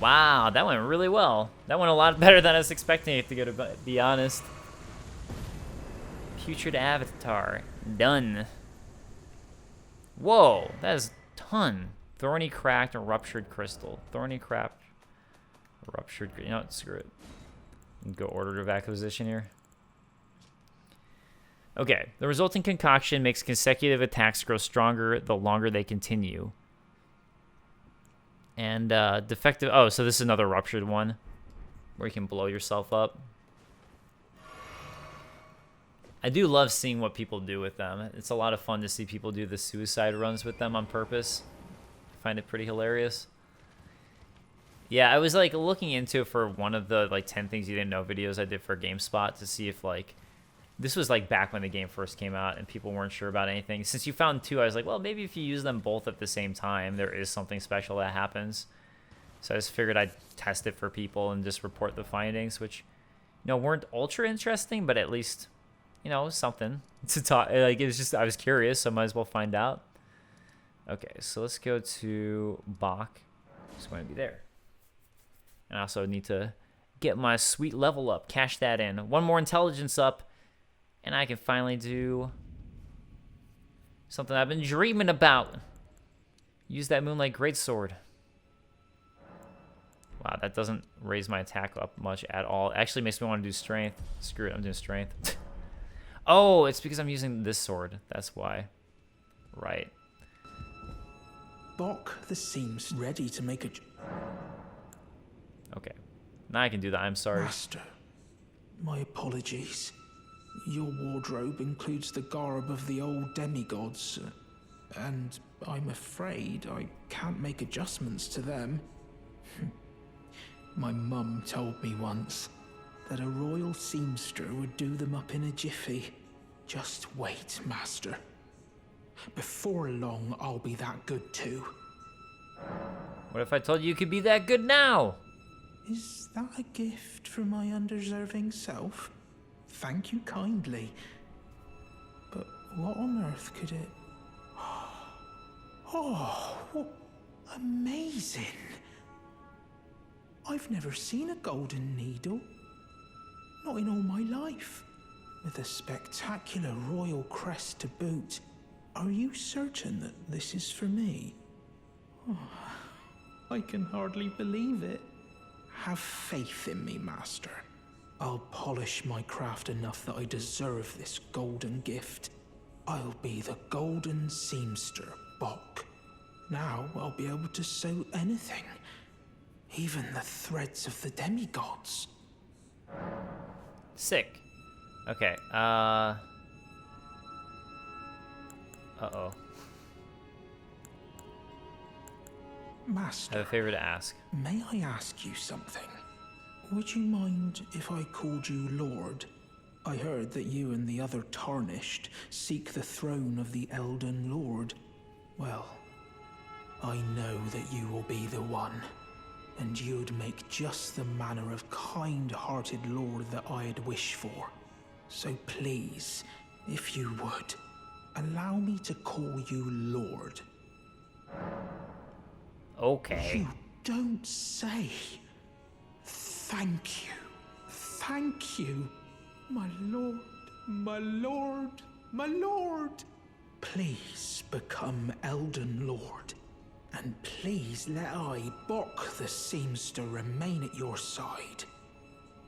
Speaker 1: Wow, that went really well. That went a lot better than I was expecting it to go, to be honest. Putrid Avatar. Done. Whoa, that is a ton. Thorny cracked and ruptured crystal. Thorny cracked, ruptured. You know what? Screw it. Go order of acquisition here. Okay, the resulting concoction makes consecutive attacks grow stronger the longer they continue. And defective. Oh, so this is another ruptured one where you can blow yourself up. I do love seeing what people do with them. It's a lot of fun to see people do the suicide runs with them on purpose. I find it pretty hilarious. Yeah, I was like looking into it for one of the like 10 things you didn't know videos I did for GameSpot to see if like this was like back when the game first came out and people weren't sure about anything. Since you found two, I was like, well, maybe if you use them both at the same time, there is something special that happens. So I just figured I'd test it for people and just report the findings, which, you know, weren't ultra interesting, but at least, you know, something to talk. Like, it was just, I was curious, so I might as well find out. Okay, so let's go to Bach. It's going to be there. And I also need to get my sweet level up, cash that in. One more intelligence up. And I can finally do something I've been dreaming about. Use that Moonlight Greatsword. Wow, that doesn't raise my attack up much at all. It actually makes me want to do strength. Screw it, I'm doing strength. Oh, it's because I'm using this sword. That's why. Right.
Speaker 3: Bok the seems ready to make a...
Speaker 1: Okay. Now I can do that. I'm sorry.
Speaker 3: Master, my apologies. Your wardrobe includes the garb of the old demigods, and I'm afraid I can't make adjustments to them. My mum told me once that a royal seamster would do them up in a jiffy. Just wait, Master. Before long, I'll be that good too.
Speaker 1: What if I told you you could be that good now?
Speaker 3: Is that a gift from my undeserving self? Thank you kindly. But what on earth could it... Oh, what amazing. I've never seen a golden needle. Not in all my life. With a spectacular royal crest to boot. Are you certain that this is for me? Oh, I can hardly believe it. Have faith in me, Master. I'll polish my craft enough that I deserve this golden gift. I'll be the golden seamster, Bok. Now I'll be able to sew anything. Even the threads of the demigods.
Speaker 1: Sick. Okay, uh-oh.
Speaker 3: Master,
Speaker 1: I have a favor to ask.
Speaker 3: may I ask you something? Would you mind if I called you Lord? I heard that you and the other Tarnished seek the throne of the Elden Lord. Well, I know that you will be the one, and you'd make just the manner of kind-hearted Lord that I'd wish for. So please, if you would, allow me to call you Lord.
Speaker 1: Okay.
Speaker 3: You don't say. Thank you. Thank you. My lord, my lord, my lord. Please become Elden Lord. And please let I, Bok the Seamster, remain at your side.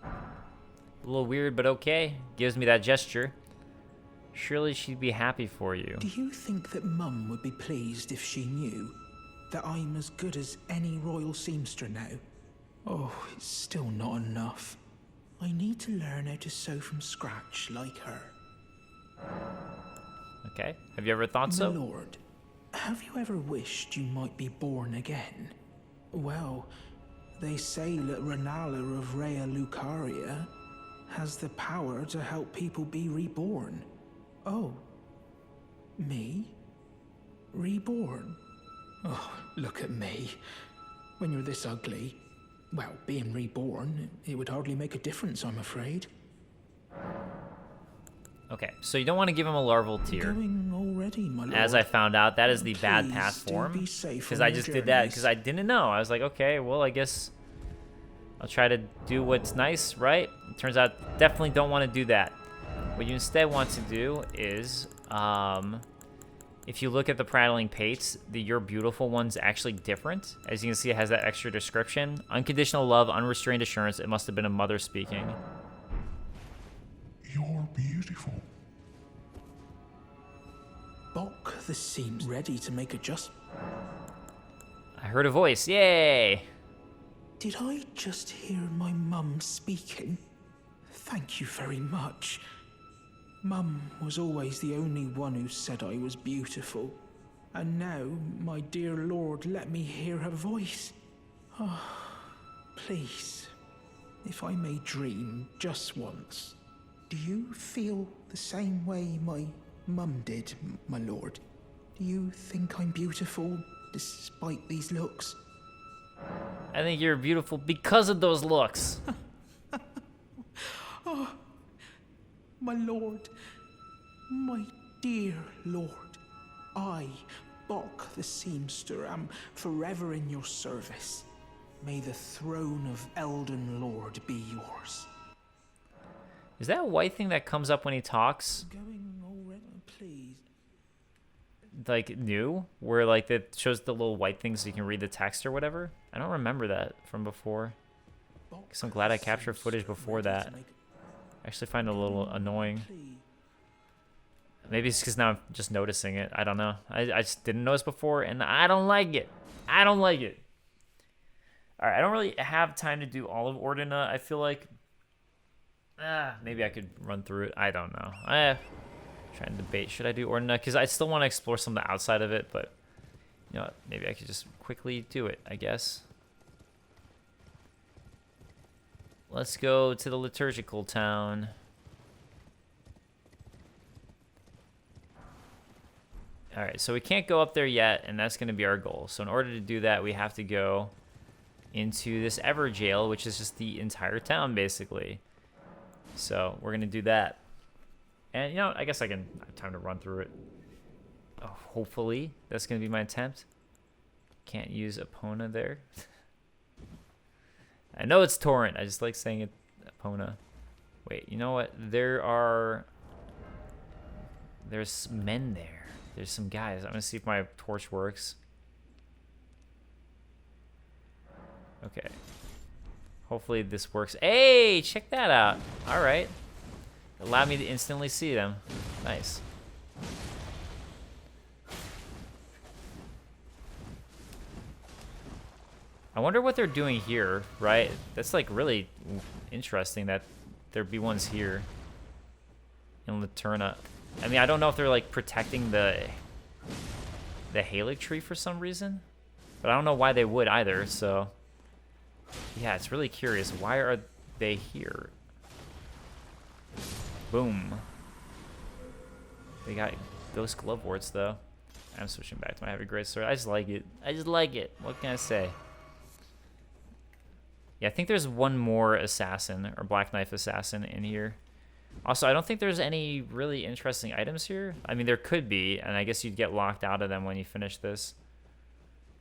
Speaker 1: A little weird, but okay. Gives me that gesture. Surely she'd be happy for you.
Speaker 3: Do you think that Mum would be pleased if she knew? that I'm as good as any royal seamster now. Oh, it's still not enough. I need to learn how to sew from scratch like her.
Speaker 1: Okay. Have you ever thought
Speaker 3: My
Speaker 1: so?
Speaker 3: lord, have you ever wished you might be born again? Well, they say that Renala of Rea Lucaria has the power to help people be reborn. Oh, me? Reborn? Oh, look at me. When you're this ugly, well, being reborn, it would hardly make a difference, I'm afraid.
Speaker 1: Okay, so you don't want to give him a larval tear.
Speaker 3: Going already, my lord.
Speaker 1: As I found out, that is the bad path
Speaker 3: Please do
Speaker 1: form.
Speaker 3: be safe
Speaker 1: Because
Speaker 3: on
Speaker 1: I
Speaker 3: your
Speaker 1: just did that
Speaker 3: journeys.
Speaker 1: because I didn't know. I was like, okay, well, I guess I'll try to do what's nice, right? It turns out, definitely don't want to do that. What you instead want to do is, if you look at the prattling pates, the You're Beautiful one's actually different. As you can see, it has that extra description. Unconditional love, unrestrained assurance. It must have been a mother speaking.
Speaker 4: You're beautiful.
Speaker 3: Bok the seams ready to make adjustments.
Speaker 1: I heard a voice. Yay!
Speaker 3: Did I just hear my mum speaking? Thank you very much. Mum was always the only one who said I was beautiful. And now, my dear lord, let me hear her voice. Oh, please, if I may dream just once, do you feel the same way my mum did, my lord? Do you think I'm beautiful despite these looks?
Speaker 1: I think you're beautiful because of those looks.
Speaker 3: My lord, my dear lord, I, Bok the seamster, am forever in your service. May the throne of Elden Lord be yours.
Speaker 1: Is that a white thing that comes up when he talks?
Speaker 3: Going already, please.
Speaker 1: Like new, where like it shows the little white things so you can read the text or whatever. I don't remember that from before. Guess I'm glad I captured footage before that. I actually find it a little annoying. Maybe it's because now I'm just noticing it. I don't know. I just didn't notice before, and I don't like it. I don't like it. All right, I don't really have time to do all of Ordina. I feel like maybe I could run through it. I don't know. Trying to debate, should I do Ordina? Because I still want to explore some of the outside of it, but you know what? Maybe I could just quickly do it, I guess. Let's go to the liturgical town. All right, so we can't go up there yet, and that's going to be our goal. So in order to do that, we have to go into this Ever Jail, which is just the entire town, basically. So we're going to do that. And, you know, I guess I have time to run through it. Oh, hopefully, that's going to be my attempt. Can't use Epona there. I know it's Torrent. I just like saying it, Epona. Wait, you know what? There's men there. There's some guys. I'm going to see if my torch works. Okay. Hopefully this works. Hey, check that out. All right. Allowed me to instantly see them. Nice. I wonder what they're doing here, right? That's like really interesting that there'd be ones here in Laterna. I mean, I don't know if they're like protecting the Halic tree for some reason, but I don't know why they would either. So yeah, it's really curious. Why are they here? Boom. They got ghost glove warts though. I'm switching back to my heavy great sword. I just like it. I just like it. What can I say? Yeah, I think there's one more assassin or black knife assassin in here. Also, I don't think there's any really interesting items here. I mean, there could be, and I guess you'd get locked out of them when you finish this.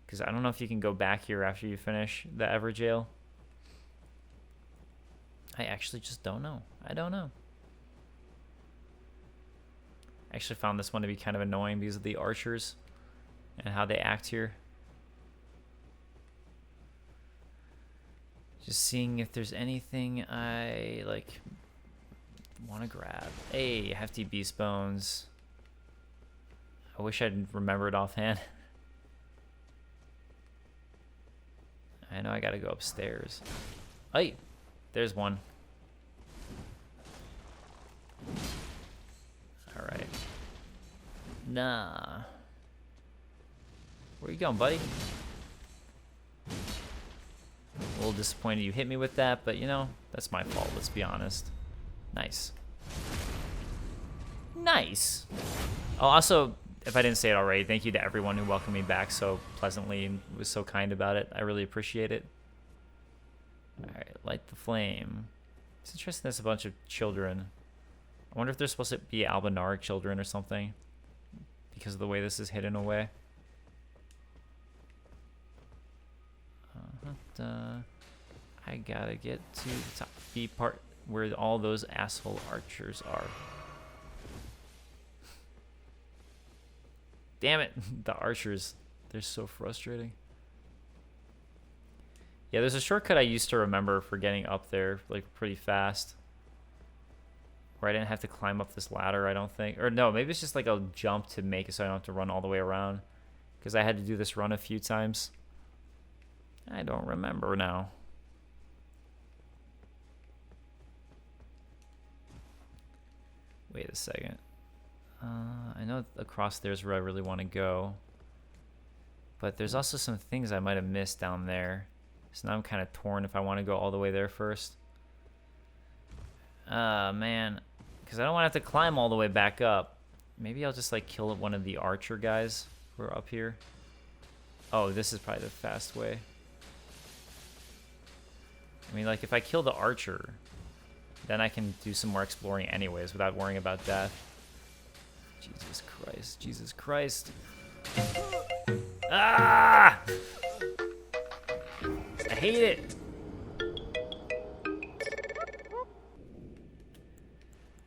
Speaker 1: Because I don't know if you can go back here after you finish the Ever Jail. I actually just don't know. I don't know. I actually found this one to be kind of annoying because of the archers and how they act here. Just seeing if there's anything I like want to grab. Hey, hefty beast bones. I wish I'd remembered offhand. I know I gotta go upstairs. Hey, there's one. Alright. Nah. Where you going, buddy? A little disappointed you hit me with that, but you know, that's my fault, let's be honest. Nice. Nice! Oh, also, if I didn't say it already, thank you to everyone who welcomed me back so pleasantly and was so kind about it. I really appreciate it. Alright, light the flame. It's interesting there's a bunch of children. I wonder if they're supposed to be albinaric children or something, because of the way this is hidden away. I gotta get to the top B part where all those asshole archers are. Damn it, the archers. They're so frustrating. Yeah, there's a shortcut I used to remember for getting up there, like, pretty fast. Where I didn't have to climb up this ladder, I don't think. Or no, maybe it's just like a jump to make it so I don't have to run all the way around. Because I had to do this run a few times. I don't remember now. Wait a second. I know across there's where I really want to go. But there's also some things I might have missed down there. So now I'm kind of torn if I want to go all the way there first. Man. Because I don't want to have to climb all the way back up. Maybe I'll just like kill one of the archer guys who are up here. Oh, this is probably the fast way. I mean, like, if I kill the archer, then I can do some more exploring anyways without worrying about death. Jesus Christ. Jesus Christ. Ah! I hate it.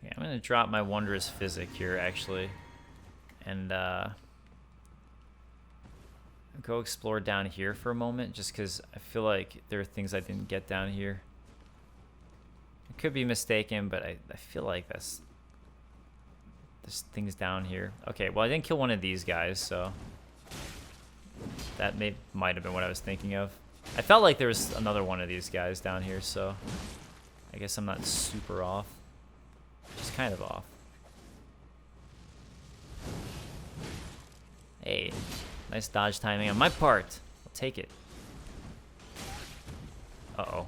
Speaker 1: Yeah, I'm gonna drop my wondrous physic here, actually. And, go explore down here for a moment, just because I feel like there are things I didn't get down here. I could be mistaken, but I feel like there's things down here. Okay, well, I didn't kill one of these guys, so that might have been what I was thinking of. I felt like there was another one of these guys down here, so I guess I'm not super off. Just kind of off. Hey. Nice dodge timing on my part. I'll take it. Uh-oh.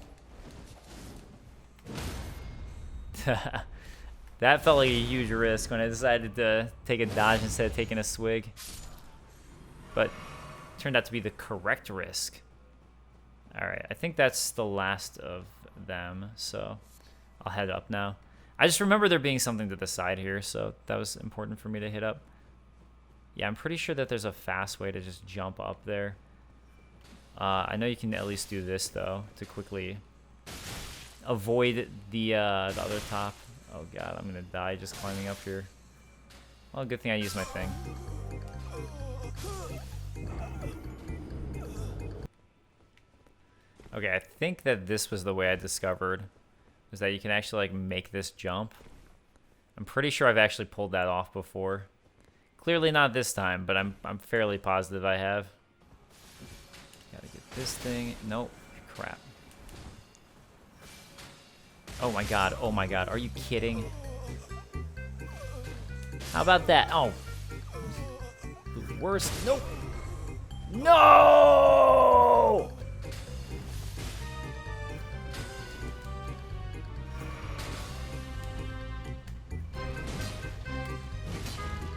Speaker 1: That felt like a huge risk when I decided to take a dodge instead of taking a swig. But it turned out to be the correct risk. Alright, I think that's the last of them, so I'll head up now. I just remember there being something to the side here, so that was important for me to hit up. Yeah, I'm pretty sure that there's a fast way to just jump up there. I know you can at least do this, though, to quickly avoid the other top. Oh, God, I'm going to die just climbing up here. Well, good thing I used my thing. Okay, I think that this was the way I discovered, was that you can actually, like, make this jump. I'm pretty sure I've actually pulled that off before. Clearly not this time, but I'm fairly positive I have. Gotta get this thing. Nope. Crap. Oh my god. Oh my god. Are you kidding? How about that? Oh. The worst. Nope. No!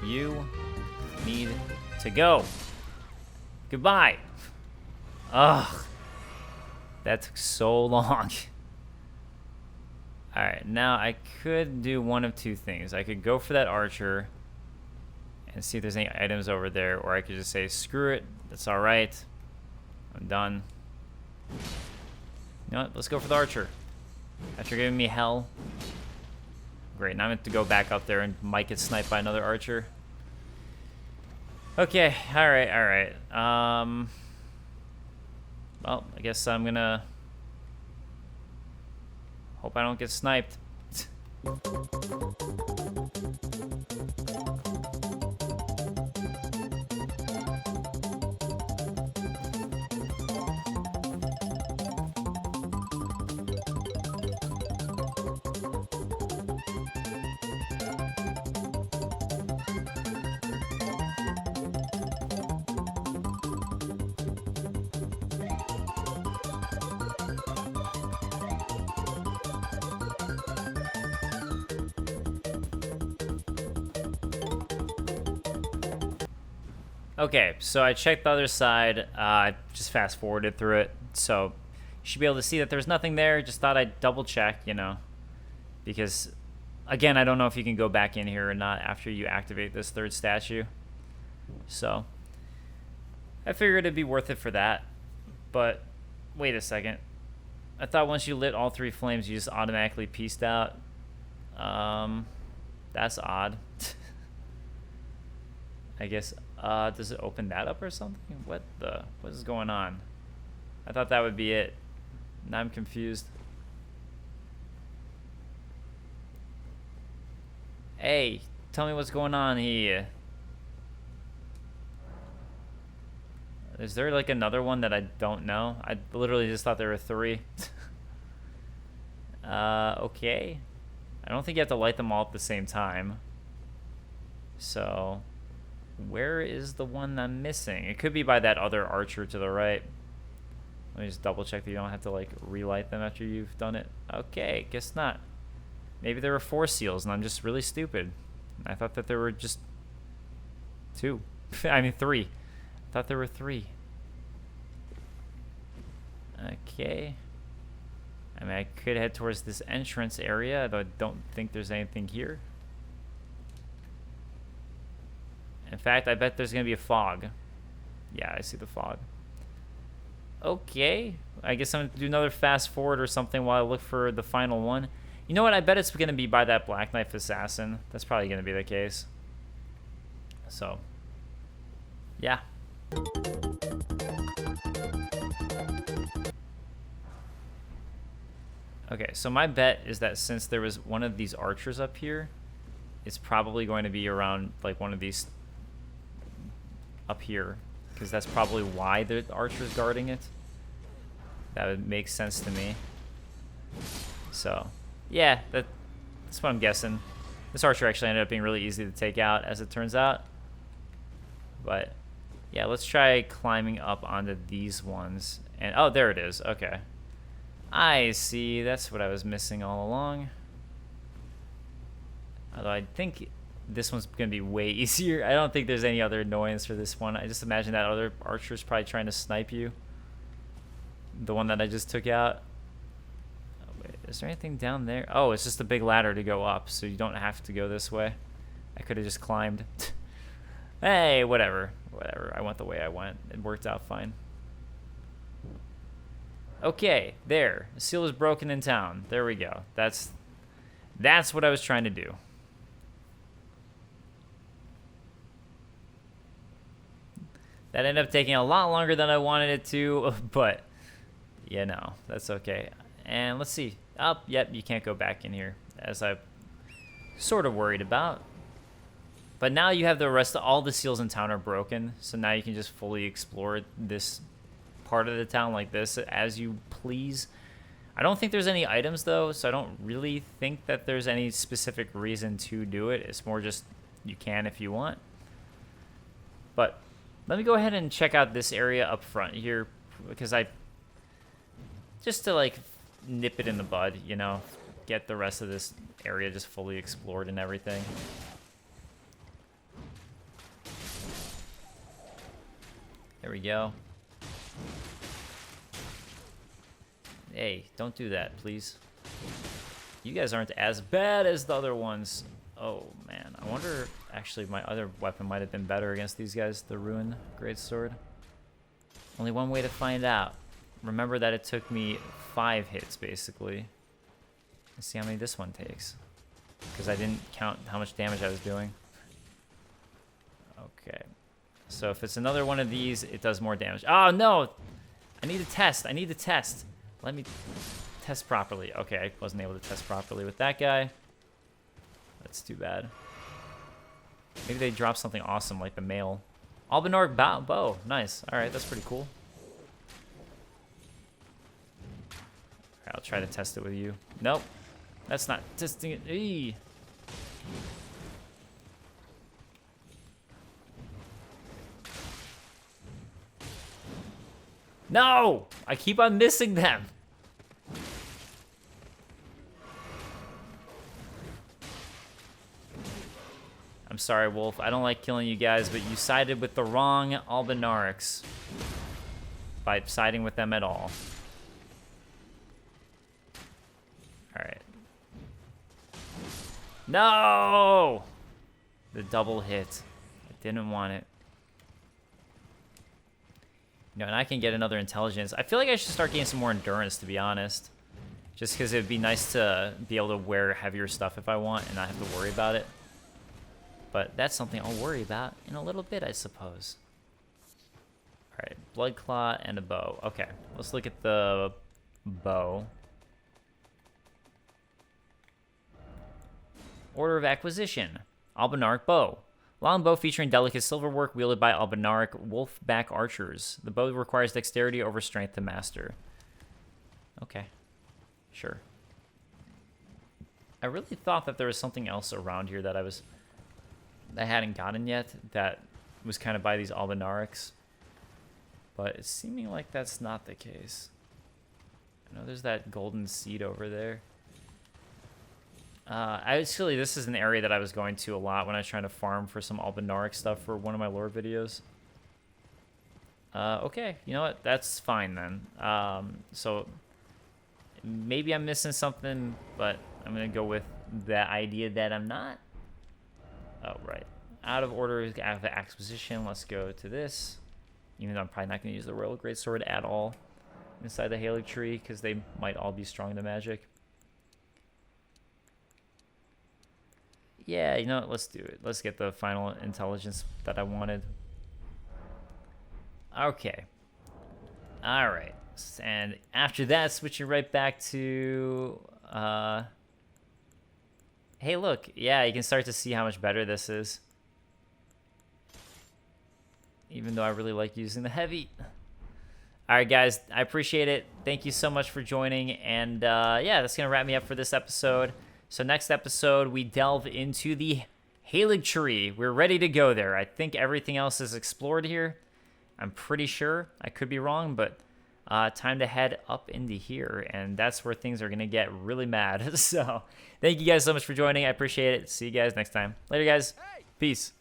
Speaker 1: You need to go. Goodbye. Ugh. That took so long. Alright, now I could do one of two things. I could go for that archer and see if there's any items over there, or I could just say, screw it, that's alright. I'm done. You know what? Let's go for the archer. After giving me hell. Great, now I'm going to go back up there and might get sniped by another archer. Okay, alright, alright. Well, I guess I'm gonna hope I don't get sniped. Okay, so I checked the other side. I just fast forwarded through it, so you should be able to see that there's nothing there. Just thought I'd double check, you know, because again, I don't know if you can go back in here or not after you activate this third statue. So I figured it'd be worth it for that. But wait a second. I thought once you lit all 3 flames, you just automatically peaced out. That's odd. I guess, does it open that up or something? What is going on? I thought that would be it. Now I'm confused. Hey, tell me what's going on here. Is there like another one that I don't know? I literally just thought there were 3. Okay. I don't think you have to light them all at the same time. So, where is the one I'm missing? It could be by that other archer to the right. Let me just double check that you don't have to like relight them after you've done it. Okay, guess not. Maybe there were 4 seals and I'm just really stupid. I thought that there were just 2. I mean 3. I thought there were 3. Okay. I mean, I could head towards this entrance area, though I don't think there's anything here. In fact, I bet there's going to be a fog. Yeah, I see the fog. Okay. I guess I'm going to do another fast forward or something while I look for the final one. You know what? I bet it's going to be by that Black Knife Assassin. That's probably going to be the case. So, yeah. Okay, so my bet is that since there was one of these archers up here, it's probably going to be around like one of these up here, because that's probably why the archer's guarding it. That would make sense to me. So, yeah, that's what I'm guessing. This archer actually ended up being really easy to take out, as it turns out. But, yeah, let's try climbing up onto these ones. And, oh, there it is. Okay. I see. That's what I was missing all along. Although I think this one's going to be way easier. I don't think there's any other annoyance for this one. I just imagine that other archer's probably trying to snipe you. The one that I just took out. Oh, wait, is there anything down there? Oh, it's just a big ladder to go up, so you don't have to go this way. I could have just climbed. Hey, whatever. Whatever. I went the way I went. It worked out fine. Okay, there. The seal is broken in town. There we go. That's what I was trying to do. That ended up taking a lot longer than I wanted it to, but you know, that's okay. And let's see. Oh, yep, you can't go back in here, as I sort of worried about. But now you have the rest of all the seals in town are broken, so now you can just fully explore this part of the town like this as you please. I don't think there's any items though, so I don't really think that there's any specific reason to do it. It's more just you can if you want. But let me go ahead and check out this area up front here, because just to like nip it in the bud, you know, get the rest of this area just fully explored and everything. There we go. Hey, don't do that, please. You guys aren't as bad as the other ones. Oh, man. I wonder, actually, my other weapon might have been better against these guys, the Ruin Greatsword. Only one way to find out. Remember that it took me 5 hits, basically. Let's see how many this one takes. Because I didn't count how much damage I was doing. Okay. So if it's another one of these, it does more damage. Oh, no! I need to test. I need to test. Let me test properly. Okay, I wasn't able to test properly with that guy. That's too bad. Maybe they drop something awesome like the mail. Albanor bow. Nice. Alright, that's pretty cool. Alright, I'll try to test it with you. Nope. That's not testing it. Eee. No! I keep on missing them. I'm sorry, Wolf. I don't like killing you guys, but you sided with the wrong Albinarix by siding with them at all. Alright. No! The double hit. I didn't want it. You know, and I can get another intelligence. I feel like I should start getting some more endurance, to be honest. Just because it would be nice to be able to wear heavier stuff if I want and not have to worry about it. But that's something I'll worry about in a little bit, I suppose. Alright, blood clot and a bow. Okay, let's look at the bow. Order of acquisition. Albinaric bow. Long bow featuring delicate silver work wielded by Albinaric wolfback archers. The bow requires dexterity over strength to master. Okay. Sure. I really thought that there was something else around here that I hadn't gotten yet that was kind of by these Albinarics. But it's seeming like that's not the case. I know there's that golden seed over there. Actually, this is an area that I was going to a lot when I was trying to farm for some Albinaric stuff for one of my lore videos. Okay, you know what? That's fine then. So maybe I'm missing something, but I'm going to go with the idea that I'm not. Oh, right. Out of order of acquisition, let's go to this. Even though I'm probably not going to use the Royal Greatsword at all inside the Halig tree, because they might all be strong to magic. Yeah, you know what? Let's do it. Let's get the final intelligence that I wanted. Okay. Alright. And after that, switching right back to... Hey, look. Yeah, you can start to see how much better this is. Even though I really like using the heavy. Alright, guys. I appreciate it. Thank you so much for joining. And, yeah, that's going to wrap me up for this episode. So next episode, we delve into the Halig tree. We're ready to go there. I think everything else is explored here. I'm pretty sure. I could be wrong, but time to head up into here. And that's where things are going to get really mad. So thank you guys so much for joining. I appreciate it. See you guys next time. Later, guys. Peace.